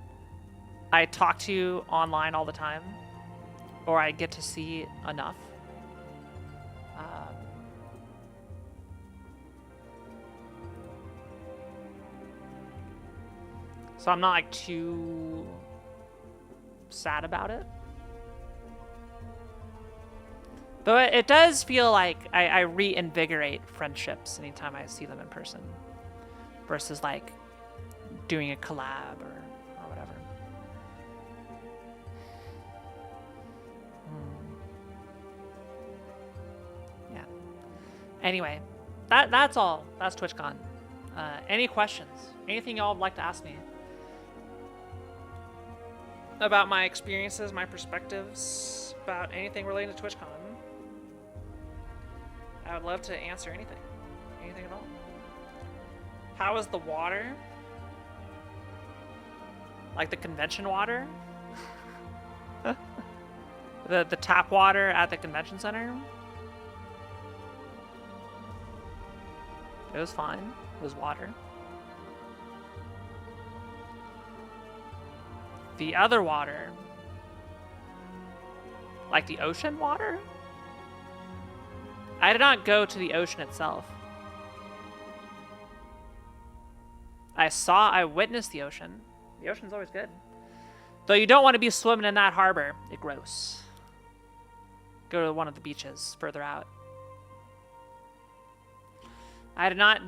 I talk to online all the time, or I get to see enough. So I'm not like too sad about it. Though it does feel like I reinvigorate friendships anytime I see them in person. Versus like doing a collab or whatever. Yeah. Anyway, that's all. That's TwitchCon. Any questions? Anything y'all would like to ask me? about my experiences, my perspectives about anything relating to TwitchCon. I would love to answer anything. Anything at all. How is the water? Like the convention water? the tap water at the convention center? It was fine. It was water. The other water. Like the ocean water? I did not go to the ocean itself. I witnessed the ocean. The ocean's always good. Though you don't want to be swimming in that harbor. It's gross. Go to one of the beaches further out. I did not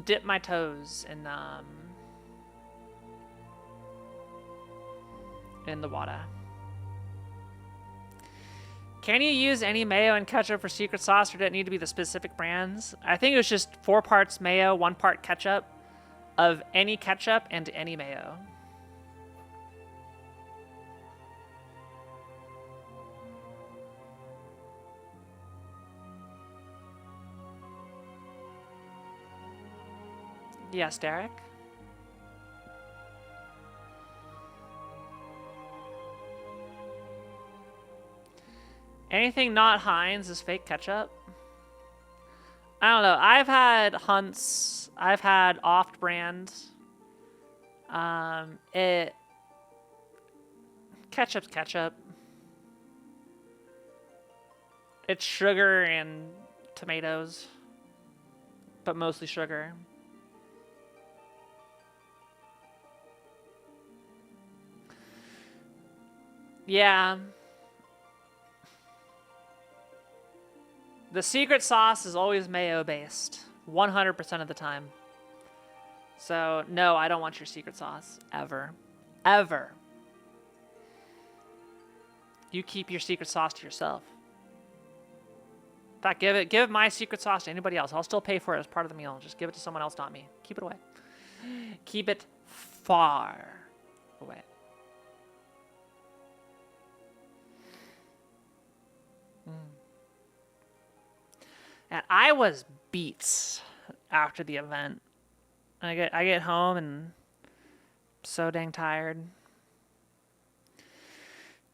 dip my toes in the water. Can you use any mayo and ketchup for secret sauce, or did it need to be the specific brands? I think it was just 4 parts mayo, 1 part ketchup, of any ketchup and any mayo. Yes, Derek? Anything not Heinz is fake ketchup? I don't know. I've had Hunt's. I've had off-brand. Ketchup's ketchup. It's sugar and tomatoes, but mostly sugar. Yeah. The secret sauce is always mayo-based, 100% of the time. So, no, I don't want your secret sauce, ever. Ever. You keep your secret sauce to yourself. In fact, give my secret sauce to anybody else. I'll still pay for it as part of the meal. Just give it to someone else, not me. Keep it away. Keep it far away. And I was beat after the event. I get home and so dang tired.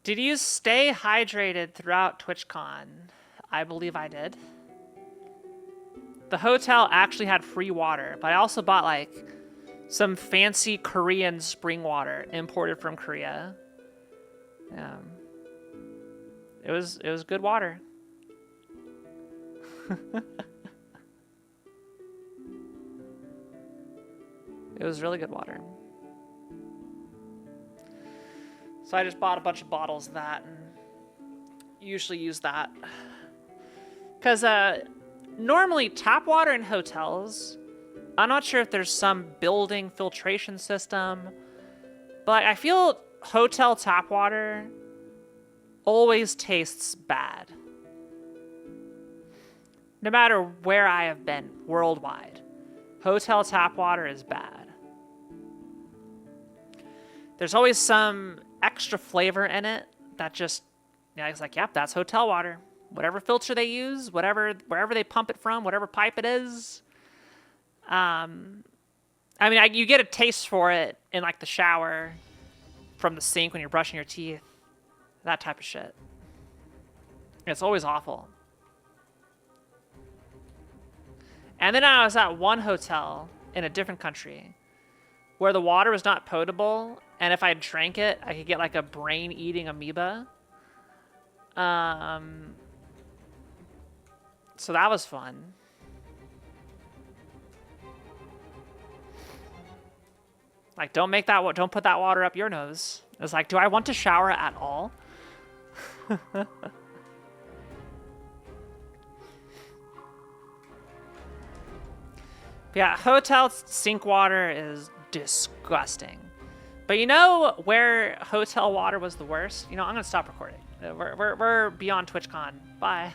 Did you stay hydrated throughout TwitchCon? I believe I did. The hotel actually had free water, but I also bought like some fancy Korean spring water imported from Korea. It was good water. It was really good water. So I just bought a bunch of bottles of that and usually use that. Because normally tap water in hotels, I'm not sure if there's some building filtration system, but I feel hotel tap water always tastes bad. No matter where I have been worldwide, hotel tap water is bad. There's always some extra flavor in it that just, it's like, yep, that's hotel water. Whatever filter they use, wherever they pump it from, whatever pipe it is. You get a taste for it in like the shower, from the sink when you're brushing your teeth, that type of shit. It's always awful. And then I was at one hotel in a different country where the water was not potable, and if I drank it, I could get like a brain-eating amoeba. So that was fun. Like, don't put that water up your nose. It's like, do I want to shower at all? Yeah, hotel sink water is disgusting. But you know where hotel water was the worst? I'm gonna stop recording. We're beyond TwitchCon. Bye.